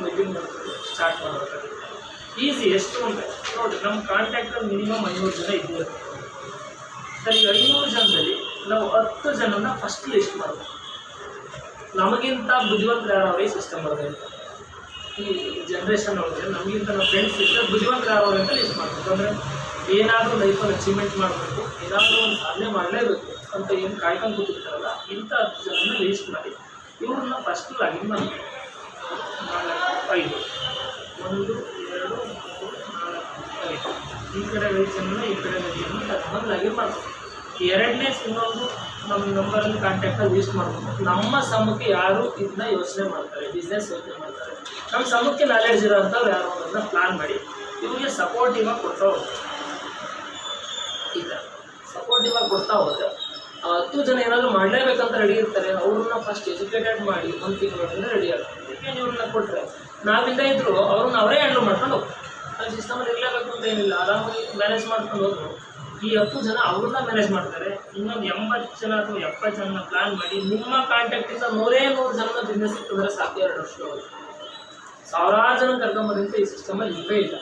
ಮೀಟಿಂಗ್ ಮಾಡ್ತೀವಿ, ಸ್ಟಾರ್ಟ್ ಮಾಡಬೇಕಾಗುತ್ತೆ. ಈಸಿ ಎಷ್ಟು ಅಂದರೆ ನೋಡಿ, ನಮ್ಮ ಕಾಂಟ್ಯಾಕ್ಟಲ್ಲಿ ಮಿನಿಮಮ್ 500 ಜನ ಇದ್ದೀವಿ ಸರ್. ಈ 500 ಜನದಲ್ಲಿ ನಾವು 10 ಜನನ ಫಸ್ಟ್ ಲಿಸ್ಟ್ ಮಾಡಬೇಕು. ನಮಗಿಂತ ಬುದ್ಧಿವಂತರು ಯಾರು ಅವರೇ ಸಿಸ್ಟಮ್ ಬರೋದಿಲ್ಲ. ಈ ಜನ್ರೇಷನ್ ಅವ್ರಿಗೆ ನಮಗಿಂತ ನಮ್ಮ ಫ್ರೆಂಡ್ಸ್ ಇದ್ದರೆ ಬುದ್ಧಿವಂತರು ಯಾರು ಅಂತ ಲಿಸ್ಟ್ ಮಾಡಬೇಕು. ಅಂದರೆ ಏನಾದರೂ ಲೈಫಲ್ಲಿ ಅಚೀವ್ಮೆಂಟ್ ಮಾಡಬೇಕು, ಏನಾದರೂ ಒಂದು ಸಾಧನೆ ಮಾಡಲೇಬೇಕು ಅಂತ ಏನು ಕಾಯ್ಕೊಂಡು ಕೂತಿರ್ತಾರಲ್ಲ, ಇಂಥ 10 ಜನನ ಲೀಸ್ಟ್ ಮಾಡಿ ಇವ್ರನ್ನ ಫಸ್ಟ್ ಲಾಗಿನ್ ಮಾಡಬೇಕು. 4, 5, 1, 2, 3, 4, 5 ಈ ಕಡೆ 5 ಜನನ ಈ ಕಡೆ 5 ಜನನ ಕರ್ಕೊಂಡು ಲಾಗಿನ್ ಮಾಡಬೇಕು. ಎರಡನೇ ಇನ್ನೊಂದು ನಮ್ಮ ನಂಬರಲ್ಲಿ ಕಾಂಟ್ಯಾಕ್ಟಲ್ಲಿ ಲೀಸ್ಟ್ ಮಾಡಬೇಕು. ನಮ್ಮ ಸಮಕ್ಕೆ ಯಾರು ಇದನ್ನ ಯೋಚನೆ ಮಾಡ್ತಾರೆ, ಬಿಸ್ನೆಸ್ ಯೋಚನೆ ಮಾಡ್ತಾರೆ, ನಮ್ಮ ಸಮಕ್ಕೆ ನಾಲೆಡ್ಜ್ ಇರೋಂಥವ್ರು ಯಾರು ಅನ್ನೋದನ್ನ ಪ್ಲಾನ್ ಮಾಡಿ ಇವ್ರಿಗೆ ಸಪೋರ್ಟಿವ್ ಆಗಿ ಕೊಡ್ತಾ ಹೋಗ್ತಾರೆ. ಈ ಥರ ಸಪೋರ್ಟಿವ್ ಆಗಿ ಕೊಡ್ತಾ ಹೋದ್ರೆ 10 ಜನ ಏನಾದರೂ ಮಾಡಲೇಬೇಕಂತ ರೆಡಿ ಇರ್ತಾರೆ, ಅವ್ರನ್ನ ಫಸ್ಟ್ ಎಜುಕೇಟೆಡ್ ಮಾಡಿ 1 ತಿಂಗಳಿಂದ ರೆಡಿ ಆಗ್ತಾರೆ. ಏನು ಇವ್ರನ್ನ ಕೊಟ್ಟರೆ ನಾವಿಂದ ಇದ್ದರೂ ಅವ್ರನ್ನ ಅವರೇ ಹ್ಯಾಂಡಲ್ ಮಾಡ್ಕೊಂಡು ಹೋಗ್ತಾರೆ. ಅಲ್ಲಿ ಸಿಸ್ಟಮಲ್ಲಿ ಇರಲೇಬೇಕು ಅಂತ ಏನಿಲ್ಲ, ಆರಾಮಾಗಿ ಮ್ಯಾನೇಜ್ ಮಾಡ್ಕೊಂಡು ಹೋದ್ರು ಈ 10 ಜನ ಅವ್ರನ್ನ ಮ್ಯಾನೇಜ್ ಮಾಡ್ತಾರೆ. ಇನ್ನೊಂದು 80 ಜನ ಅಥವಾ 70 ಜನನ ಪ್ಲಾನ್ ಮಾಡಿ ನಿಮ್ಮ ಕಾಂಟ್ಯಾಕ್ಟಿಂದ 100 ಜನನ ಬಿಸ್ನೆಸ್ ಇಟ್ಟಿದ್ರೆ ಸಾಕು 2 ವರ್ಷ ಹೋಗುತ್ತೆ. ಸಾವಿರಾರು ಜನ ಕರ್ಕೊಂಬಂತ ಈ ಸಿಸ್ಟಮಲ್ಲಿ ಇಲ್ಲವೇ ಇಲ್ಲ.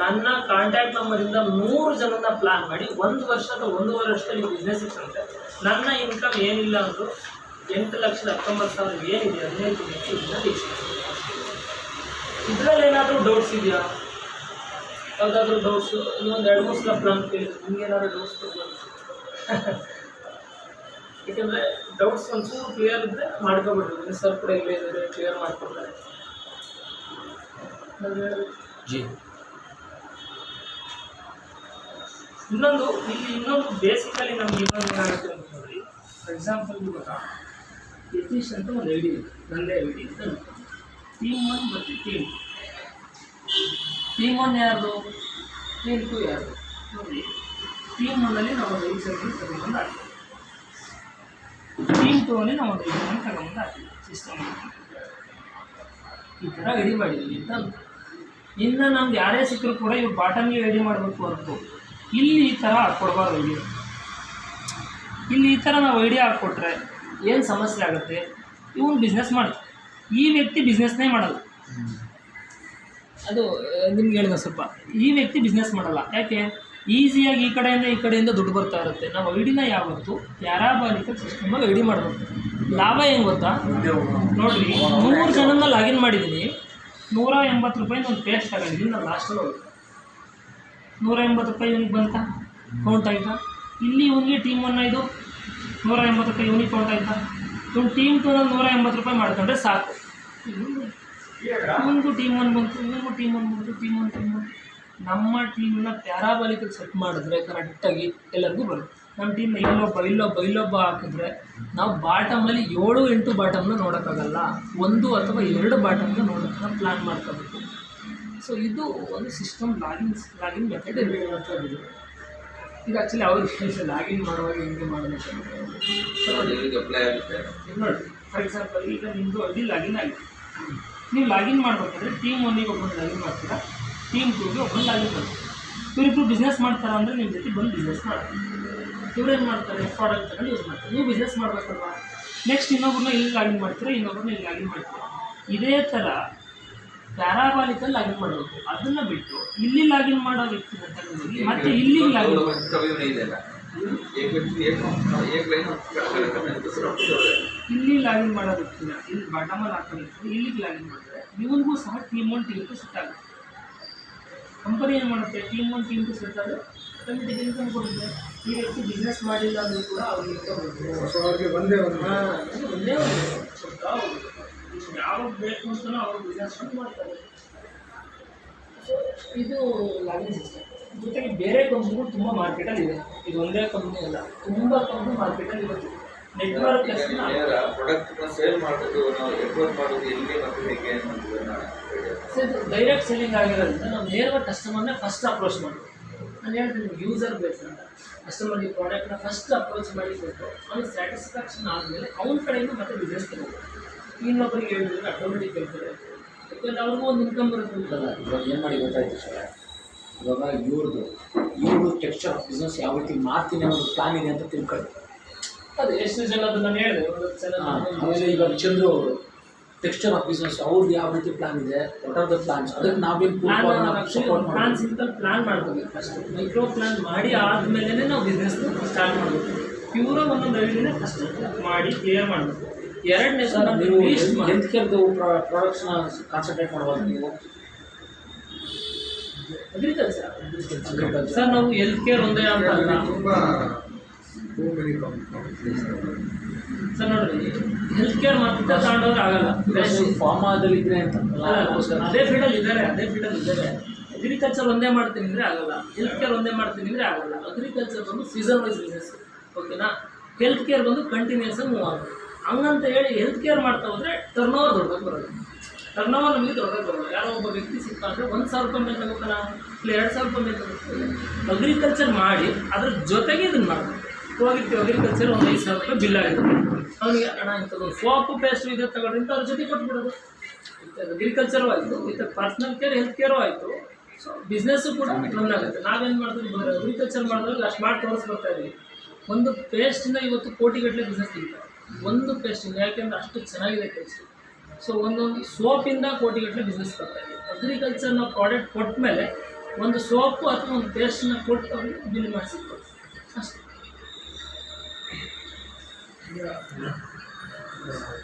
ನನ್ನ ಕಾಂಟ್ಯಾಕ್ಟ್ ನಂಬರಿಂದ 100 ಜನನ ಪ್ಲಾನ್ ಮಾಡಿ 1 ವರ್ಷ ಅಥವಾ 1.5 ವರ್ಷದಲ್ಲಿ ನೀವು ಬಿಸ್ನೆಸ್ ಇಟ್ಟಂತೆ ನನ್ನ ಇನ್ಕಮ್ ಏನಿಲ್ಲ ಅಂದರೂ 8,19,000 ಏನಿದೆ 15 ದಿನಕ್ಕೆ ಫಿಕ್ಸ್. ಇದರಲ್ಲಿ ಏನಾದರೂ ಡೌಟ್ಸ್ ಇದೆಯಾ? ಯಾವುದಾದ್ರೂ ಡೌಟ್ಸು? ಇನ್ನೊಂದು 2-3 ಸಲ ಪ್ಲಾನ್ ಕೇಳಿದ್ರು ನಿಮ್ಗೆ ಏನಾದ್ರು ಡೌಟ್ಸ್ ಕೊಡ್ಬೋದು. ಯಾಕೆಂದರೆ ಡೌಟ್ಸ್ ಒಂಚೂರು ಕ್ಲಿಯರ್ ಇದ್ದರೆ ಮಾಡ್ಕೊಬಿಡ್ರಿ. ಸರ್ ಕೂಡ ಇಲ್ಲೇ ಇದ್ದಾರೆ, ಕ್ಲಿಯರ್ ಮಾಡ್ಕೊಡ್ತಾರೆ. ಜಿ ಇನ್ನೊಂದು ಬೇಸಿಕಲಿ ನಮ್ಗೆ ಇನ್ನೊಂದು ಏನಾಗುತ್ತೆ ಅಂತ ನೋಡಿ. ಫಾರ್ ಎಕ್ಸಾಂಪಲ್ ಇವಾಗ ಯತೀಶ್ ಅಂತ ಒಂದು ಐಡಿ ಇದೆ, ನನ್ನದೇ ಐಡಿ ಅಂತ ಟೀಮ್ 1 ಮತ್ತು ಟೀಮ್ 1 ಯಾರು, ಟೀಮ್ 2 ಯಾರು ನೋಡಿ. ಟೀಮ್ 1ಅಲ್ಲಿ ನಾವು ಒಂದು 5 ಜನ ತಗೊಂಡು ಹಾಕ್ತೀವಿ, ಟೀಮ್ 2ಅಲ್ಲಿ ನಾವು ಒಂದು 5 ಜನ ತಗೊಂಡು ಹಾಕ್ತೀವಿ ಸಿಸ್ಟಮ್. ಈ ಥರ ಐಡಿ ಮಾಡಿದ್ದೀವಿ ಅಂತ. ಇನ್ನು ನಮ್ಗೆ ಯಾರೇ ಸಿಕ್ಕರೂ ಕೂಡ ಇವ್ರು ಬಾಟಮ್ಗೆ ಐಡಿ ಮಾಡಬೇಕು ಅಂತ ಇಲ್ಲಿ ಈ ಥರ ಹಾಕ್ಕೊಡ್ಬಾರ್ದು. ಇಲ್ಲಿ ಈ ಥರ ನಾವು ಐಡಿಯಾ ಹಾಕ್ಕೊಟ್ರೆ ಏನು ಸಮಸ್ಯೆ ಆಗುತ್ತೆ? ಇವನು ಬಿಸ್ನೆಸ್ ಮಾಡ್ತಾರೆ, ಈ ವ್ಯಕ್ತಿ ಬಿಸ್ನೆಸ್ನೇ ಮಾಡಲ್ಲ. ಅದು ನಿಮ್ಗೆ ಹೇಳಿದ ಸ್ವಲ್ಪ, ಈ ವ್ಯಕ್ತಿ ಬಿಸ್ನೆಸ್ ಮಾಡಲ್ಲ. ಯಾಕೆ? ಈಸಿಯಾಗಿ ಈ ಕಡೆಯಿಂದ ದುಡ್ಡು ಬರ್ತಾ ಇರುತ್ತೆ. ನಾವು ಐಡಿನ ಯಾವತ್ತು ಪ್ಯಾರಾಬಾಲಿಕಲ್ ಸಿಸ್ಟಮಲ್ಲಿ ಐಡಿ ಮಾಡಬೇಕು. ಲಾಭ ಹೆಂಗೆ ಗೊತ್ತಾ ನೋಡಿರಿ, 100 ಜನನ ಲಾಗಿನ್ ಮಾಡಿದ್ದೀನಿ, 180 ರೂಪಾಯಿಂದ ಒಂದು ಪೇಸ್ಟ್ ತಗೊಂಡಿದ್ದೀನಿ. ನಾನು ಲಾಸ್ಟಲ್ಲಿ ಹೋಗಿ 180 ರೂಪಾಯಿ ಇವನಿಗೆ ಬಂತ, ಕೌಂಟ್ ಆಯಿತಾ? ಇಲ್ಲಿ ಇವನಿಗೆ ಟೀಮ್ 1 ಇದು 180 ರೂಪಾಯಿ ಇವನಿಗೆ ಕೌಂಟ್ ಆಯಿತಾ? ಇವ್ನು ಟೀಮ್ 2ನಲ್ಲಿ 180 ರೂಪಾಯಿ ಮಾಡ್ಕೊಂಡ್ರೆ ಸಾಕು. ಇವನಿಗೂ ಟೀಮ್ 1 ಬಂತು, ಇವನಿಗೂ ಟೀಮ್ 1 ಬಂತು, ಟೀಮ್ 1. ನಮ್ಮ ಟೀಮ್ನ ಪ್ಯಾರಾಬಾಲಿಕಲ್ ಸೆಟ್ ಮಾಡಿದ್ರೆ ಕರೆಕ್ಟಾಗಿ ಎಲ್ಲರಿಗೂ ಬರುತ್ತೆ. ನಮ್ಮ ಟೀಮ್ನ ಇಲ್ಲೊಬ್ಬ ಹಾಕಿದ್ರೆ ನಾವು ಬಾಟಮಲ್ಲಿ 7-8 ಬಾಟಮ್ನ ನೋಡೋಕ್ಕಾಗಲ್ಲ, 1 ಅಥವಾ 2 ಬಾಟಮ್ನ ನೋಡೋಕ್ಕೆ ಪ್ಲ್ಯಾನ್ ಮಾಡ್ಕೋಬೇಕು. ಸೊ ಇದು ಒಂದು ಸಿಸ್ಟಮ್ ಲಾಗಿನ್ ಮೆಥಡ್ ಇರಬೇಕಾಗಿದೆ. ಈಗ ಆ್ಯಕ್ಚುಲಿ ಅವ್ರಿಗೆ ಲಾಗಿನ್ ಮಾಡುವಾಗ ಹೆಂಗೆ ಮಾಡಬೇಕು ನೋಡಿ. ಫಾರ್ ಎಕ್ಸಾಂಪಲ್ ಈಗ ನಿಮ್ಮದು ಐಡಿ ಲಾಗಿನ್ ಆಗಿದೆ, ನೀವು ಲಾಗಿನ್ ಮಾಡಬೇಕಾದ್ರೆ ಟೀಮ್ 1ಗೆ ಒಬ್ಬರು ಲಾಗಿನ್ ಮಾಡ್ತೀರಾ, ಟೀಮ್ 2ಗೆ ಒಬ್ಬರು ಲಾಗಿನ್ ಮಾಡ್ತೀರಾ. ಇವರಿಬ್ಬರು ಬಿಸ್ನೆಸ್ ಮಾಡ್ತಾರೆ ಅಂದರೆ ನಿಮ್ಮ ಜೊತೆ ಬಂದು ಬಿಸ್ನೆಸ್ ಮಾಡ್ತಾರೆ. ಇವ್ರೇನು ಮಾಡ್ತಾರೆ? ಪ್ರಾಡಕ್ಟ್ ತಗೊಂಡು ಯೂಸ್ ಮಾಡ್ತಾರೆ. ನೀವು ಬಿಸ್ನೆಸ್ ಮಾಡಬೇಕಲ್ವಾ? ನೆಕ್ಸ್ಟ್ ಇನ್ನೊಬ್ಬರನ್ನ ಇಲ್ಲಿ ಲಾಗಿನ್ ಮಾಡ್ತೀರಾ, ಇನ್ನೊಬ್ಬರನ್ನ ಇಲ್ಲಿ ಲಾಗಿನ್ ಮಾಡ್ತೀರಾ. ಇದೇ ಥರ ಪ್ಯಾರಾಬಾಲಿಕಲ್ ಲಾಗಿನ್ ಮಾಡಬೇಕು. ಅದನ್ನು ಬಿಟ್ಟು ಇಲ್ಲಿ ಲಾಗಿನ್ ಮಾಡೋ ವ್ಯಕ್ತಿನ ತಗೊಂಡು ಮತ್ತೆ ಇಲ್ಲಿಗೆ ಲಾಗಿನ್ ಇಲ್ಲಿ ಲಾಗಿನ್ ಮಾಡೋ ವ್ಯಕ್ತಿನ ಇಲ್ಲಿ ಬಾಟಮಲ್ಲಿ ಹಾಕೋ ವ್ಯಕ್ತಿ ಇಲ್ಲಿಗೆ ಲಾಗಿನ್ ಮಾಡಿದ್ರೆ ಇವನಿಗೂ ಸಹ ಟೀಮ್ 1 ಟೀಮ್ 2 ಸೆಟ್ ಆಗುತ್ತೆ. ಕಂಪನಿ ಏನು ಮಾಡುತ್ತೆ? ಟೀಮ್ 1 ಟೀಮ್ 2 ಸೆಟ್ ಆದರೆ ಆಟೋಮೆಟಿಕ್ ಇನ್ಕಮ್ ಕೊಡುತ್ತೆ. ಈ ವ್ಯಕ್ತಿ ಬಿಸ್ನೆಸ್ ಮಾಡಿಲ್ಲ ಅಂದರೂ ಕೂಡ ಅವ್ರಿಗೆ ಇನ್ಕಮ್ ಬರುತ್ತೆ. ಅವ್ರಿಗೆ ಒಂದೇ ಯಾವಾಗ ಬೇಕು ಅಂತಲೂ ಅವರು ಬಿಸ್ನೆಸ್ ಮಾಡ್ತಾರೆ. ಸೊ ಇದು ಲಾಗಿನ್ ಸಿಸ್ಟಮ್. ಜೊತೆಗೆ ಬೇರೆ ಕಂಪ್ನಿಗಳು ತುಂಬ ಮಾರ್ಕೆಟಲ್ಲಿ ಇದೆ. ಇದು ಒಂದೇ ಕಂಪ್ನಿ ಅಲ್ಲ, ತುಂಬ ಕಂಪ್ನಿ ಮಾರ್ಕೆಟಲ್ಲಿ ಇರುತ್ತೆ. ನೆಟ್ವರ್ಕ್ ಪ್ರಾಡಕ್ಟ್ನ ಸೇಲ್ ಮಾಡೋದು, ನಾವು ಎಕ್ಸ್ಪೋರ್ಟ್ ಮಾಡೋದು ಎಲ್ಲಿ ಮತ್ತು ಹೇಗೆ ಇದು ಡೈರೆಕ್ಟ್ ಸೆಲ್ಲಿಂಗ್ ಆಗಿರೋದ್ರಿಂದ ನಾವು ನೇರವಾಗಿ ಕಸ್ಟಮರ್ನೇ ಫಸ್ಟ್ ಅಪ್ರೋಚ್ ಮಾಡೋದು. ನಾನು ಹೇಳ್ತೀನಿ ಯೂಸರ್ ಬೇಸ್ ಅಂತ. ಕಸ್ಟಮರ್ಗೆ ಪ್ರಾಡಕ್ಟ್ನ ಫಸ್ಟ್ ಅಪ್ರೋಚ್ ಮಾಡಿ ಕೊಟ್ಟು ಅವ್ನಿಗೆ ಸ್ಯಾಟಿಸ್ಫ್ಯಾಕ್ಷನ್ ಆದಮೇಲೆ ಅವ್ನ ಕಡೆಯಿಂದ ಮತ್ತೆ ಬಿಸ್ನೆಸ್ ತಗೋಬೋದು. ಇನ್ನೊಬ್ಬರಿಗೆ ಹೇಳಿದ್ರೆ ಆಟೋಮೆಟಿಕ್ ಹೇಳ್ತಾರೆ, ಯಾಕಂದರೆ ಅವ್ರಿಗೂ ಒಂದು ಇನ್ಕಮ್ ಬರುತ್ತಲ್ಲ. ಇವಾಗ ಏನು ಮಾಡಿ ಗೊತ್ತಾಯ್ತು ಸರ್, ಇವಾಗ ಇವ್ರದ್ದು ಟೆಕ್ಸ್ಚರ್ ಆಫ್ ಬಿಸ್ನೆಸ್ ಯಾವ ರೀತಿ ಮಾಡ್ತೀನಿ ಅನ್ನೋದು ಪ್ಲಾನ್ ಇದೆ ಅಂತ ತಿಳ್ಕೊಳ್ಳಿ. ಅದು ಎಷ್ಟು ಜನ ಅದು ನಾನು ಹೇಳಿದೆ. ಆಮೇಲೆ ಇವಾಗ ಚಂದ್ರು ಅವರು ಟೆಕ್ಸ್ಚರ್ ಆಫ್ ಬಿಸ್ನೆಸ್ ಅವ್ರದ್ದು ಯಾವ ರೀತಿ ಪ್ಲಾನ್ ಇದೆ, ವಾಟ್ ಆರ್ ದ ಪ್ಲಾನ್ಸ್, ಅದಕ್ಕೆ ನಾವೇನು ಪ್ಲಾನ್ ಸಿಂಪಲ್ ಪ್ಲಾನ್ ಮಾಡ್ಕೋಬೇಕು. ಫಸ್ಟ್ ಮೈಕ್ರೋ ಪ್ಲಾನ್ ಮಾಡಿ ಆದಮೇಲೆ ನಾವು ಬಿಸ್ನೆಸ್ ಸ್ಟಾರ್ಟ್ ಮಾಡಬೇಕು. ಪ್ಯೂರಾಗಿ ಒಂದೊಂದು ಐಡಿಯಾನೇ ಫಸ್ಟ್ ಮಾಡಿ ಕ್ಲಿಯರ್ ಮಾಡಬೇಕು. ಎರಡನೇ ಸರ್ ನೀವು ಲೀಸ್ಟ್ ಹೆಲ್ತ್ ಕೇರ್ದು ಪ್ರಾಡಕ್ಟ್ಸ್ನ ಕಾನ್ಸಂಟ್ರೇಟ್ ಮಾಡ್ಬೋದು ನೀವು. ಅಗ್ರಿಕಲ್ಚರ್ ಸರ್ ನಾವು ಹೆಲ್ತ್ ಕೇರ್ ಒಂದೇ ಅಂತ ಅಲ್ಲ ತುಂಬಾ ಟೂ ಮೆನಿ ಕಾಂಪ್ಲಿಕೇಶನ್ಸ್. ಸರ್ ನೋಡ್ರಿ, ಹೆಲ್ತ್ ಕೇರ್ ಮತ್ತೆ ತಗೊಂಡೋದ್ರೆ ಆಗಲ್ಲ. ಫಾರ್ಮಾದಲ್ಲಿ ಇದ್ರೆ ಅಂತ ಅದೇ ಫೀಲ್ಡಲ್ಲಿ ಇದ್ದಾರೆ, ಅಗ್ರಿಕಲ್ಚರ್ ಒಂದೇ ಮಾಡ್ತೀನಿ ಅಂದರೆ ಆಗಲ್ಲ, ಹೆಲ್ತ್ ಕೇರ್ ಒಂದೇ ಮಾಡ್ತೀನಿ ಅಂದರೆ ಆಗಲ್ಲ. ಅಗ್ರಿಕಲ್ಚರ್ ಬಂದು ಸೀಸನ್ ವೈಸ್ ಬಿಸ್ನೆಸ್, ಓಕೆನಾ. ಹೆಲ್ತ್ ಕೇರ್ ಬಂದು ಕಂಟಿನ್ಯೂಸ್ ಆಗಿ ಮೂವ್ ಆಗುತ್ತೆ. ಹಂಗಂತ ಹೇಳಿ ಹೆಲ್ತ್ ಕೇರ್ ಮಾಡ್ತಾ ಹೋದರೆ ಟರ್ನ್ ಓವರ್ ದೊಡ್ಡದಾಗಿ ಬರೋದು. ಟರ್ನ್ ಓವರ್ ನಮಗೆ ದೊಡ್ಡದಾಗಿ ಬರೋದು. ಯಾರೋ ಒಬ್ಬ ವ್ಯಕ್ತಿ ಸಿಕ್ಕ ಅಂದರೆ 1,000 ರೂಪಾಯಿ ಮೇಲೆ ತಗೋತಾನ, ಇಲ್ಲ 2,000 ರೂಪಾಯಿ ಮೇಲೆ ತಗೋತಾರೆ. ಅಗ್ರಿಕಲ್ಚರ್ ಮಾಡಿ ಅದ್ರ ಜೊತೆಗೆ ಇದನ್ನು ಮಾಡ್ಬೇಕು. ಹೋಗಿರ್ತೀವಿ ಅಗ್ರಿಕಲ್ಚರ್ ಒಂದು 5,000 ರೂಪಾಯಿ ಬಿಲ್ ಆಗಿರುತ್ತೆ. ಅವನಿಗೆ ಹಣ ಇಂಥದ್ದು ಸೋಪು ಪೇಸ್ಟ್ ಇದೆ ತಗೊಳ್ಳಿ ಅಂತ ಅದ್ರ ಜೊತೆ ಕೊಟ್ಬಿಡೋದು. ಅಗ್ರಿಕಲ್ಚರು ಆಯಿತು, with personal care health care ಆಯಿತು. ಸೊ ಬಿಸ್ನೆಸ್ಸು ಕೂಡ ರನ್ ಆಗುತ್ತೆ. ನಾವೇನು ಮಾಡ್ತೀವಿ, ಅಗ್ರಿಕಲ್ಚರ್ ಮಾಡಿದಾಗ ಅಷ್ಟು ಮಾಡಿ ತೋರಿಸ್ಬರ್ತಾ ಇದ್ದೀವಿ. ಒಂದು ಪೇಸ್ಟಿಂದ ಇವತ್ತು ಕೋಟಿಗಟ್ಟಲೆ ಬಿಸ್ನೆಸ್ ತಿಂತಾರೆ, ಒಂದು ಪೇಸ್ಟಿಂದ. ಯಾಕೆಂದರೆ ಅಷ್ಟು ಚೆನ್ನಾಗಿದೆ ಪೇಸ್ಟ್. ಸೊ ಒಂದೊಂದು ಸೋಪಿಂದ ಕೋಟಿಗಟ್ಟಲೆ ಬಿಸ್ನೆಸ್ ಬರ್ತಾ ಇದೆ. ಅಗ್ರಿಕಲ್ಚರ್ನ ಪ್ರಾಡಕ್ಟ್ ಕೊಟ್ಟ ಮೇಲೆ ಒಂದು ಸೋಪು ಅಥವಾ ಒಂದು ಪೇಸ್ಟನ್ನ ಕೊಟ್ಟು ಅವ್ರಿಗೆ ಬಿಲ್ ಮಾಡಿಸಿರ್ಬೋದು ಅಷ್ಟೇ.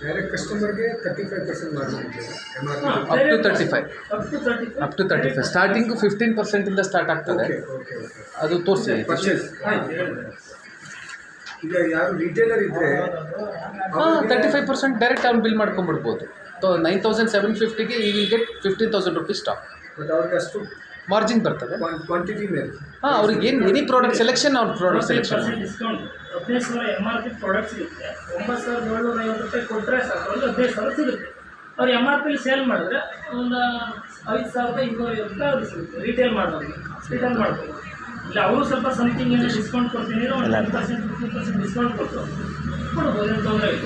ಡೈರೆಕ್ಟ್ ಕಸ್ಟಮರ್ಗೆ 35% ಮಾರ್ಜಿನ್ ಇದೆ. ಅಪ್ ಟು 35 ಸ್ಟಾರ್ಟಿಂಗು 15% ಇಂದ ಸ್ಟಾರ್ಟ್ ಆಗ್ತದೆ. ಓಕೆ ಅದು ತೋರಿಸಿ. ಪರ್ಚೇಸ್ ಈಗ ಯಾರು ರಿಟೇಲರ್ ಇದ್ದರೆ 35% ಡೈರೆಕ್ಟ್ ಅವ್ನು ಬಿಲ್ ಮಾಡ್ಕೊಂಡ್ಬಿಡ್ಬೋದು. 9,750ಗೆ ಈ will get 15,000 rupees stock but ಅವ್ರಿಗೆ ಅಷ್ಟು ಮಾರ್ಜಿನ್ ಬರ್ತದೆ. ಕ್ವಾಂಟಿಟಿ ಮೇಲೆ ಅವ್ರಿಗೆ ಏನು ಎನಿ ಪ್ರಾಡಕ್ಟ್ ಸೆಲೆಕ್ಷನ್ ಅವ್ರ product selection. Discount 15,000 MRP product ಸಿಗುತ್ತೆ. 9,750 ರೂಪಾಯಿ ಕೊಟ್ಟರೆ ಸಾಕು, ಒಂದು 15,000 ಸಿಗುತ್ತೆ. ಅವ್ರು MRP ಸೇಲ್ ಮಾಡಿದ್ರೆ ಒಂದು 5,250 ರೂಪಾಯಿ ಅವ್ರಿಗೆ ಸಿಗುತ್ತೆ. ರಿಟೇಲ್ ಮಾಡ್ಬೋದು. ಇಲ್ಲ ಅವರು ಸ್ವಲ್ಪ ಸಮಥಿಂಗ್ ಏನೋ ಡಿಸ್ಕೌಂಟ್ ಕೊಡ್ತೀನಿ, ಒಂದು 10% 15% ಡಿಸ್ಕೌಂಟ್ ಕೊಡ್ಬೋದು, ಏನು ತೊಂದರೆ ಇಲ್ಲ.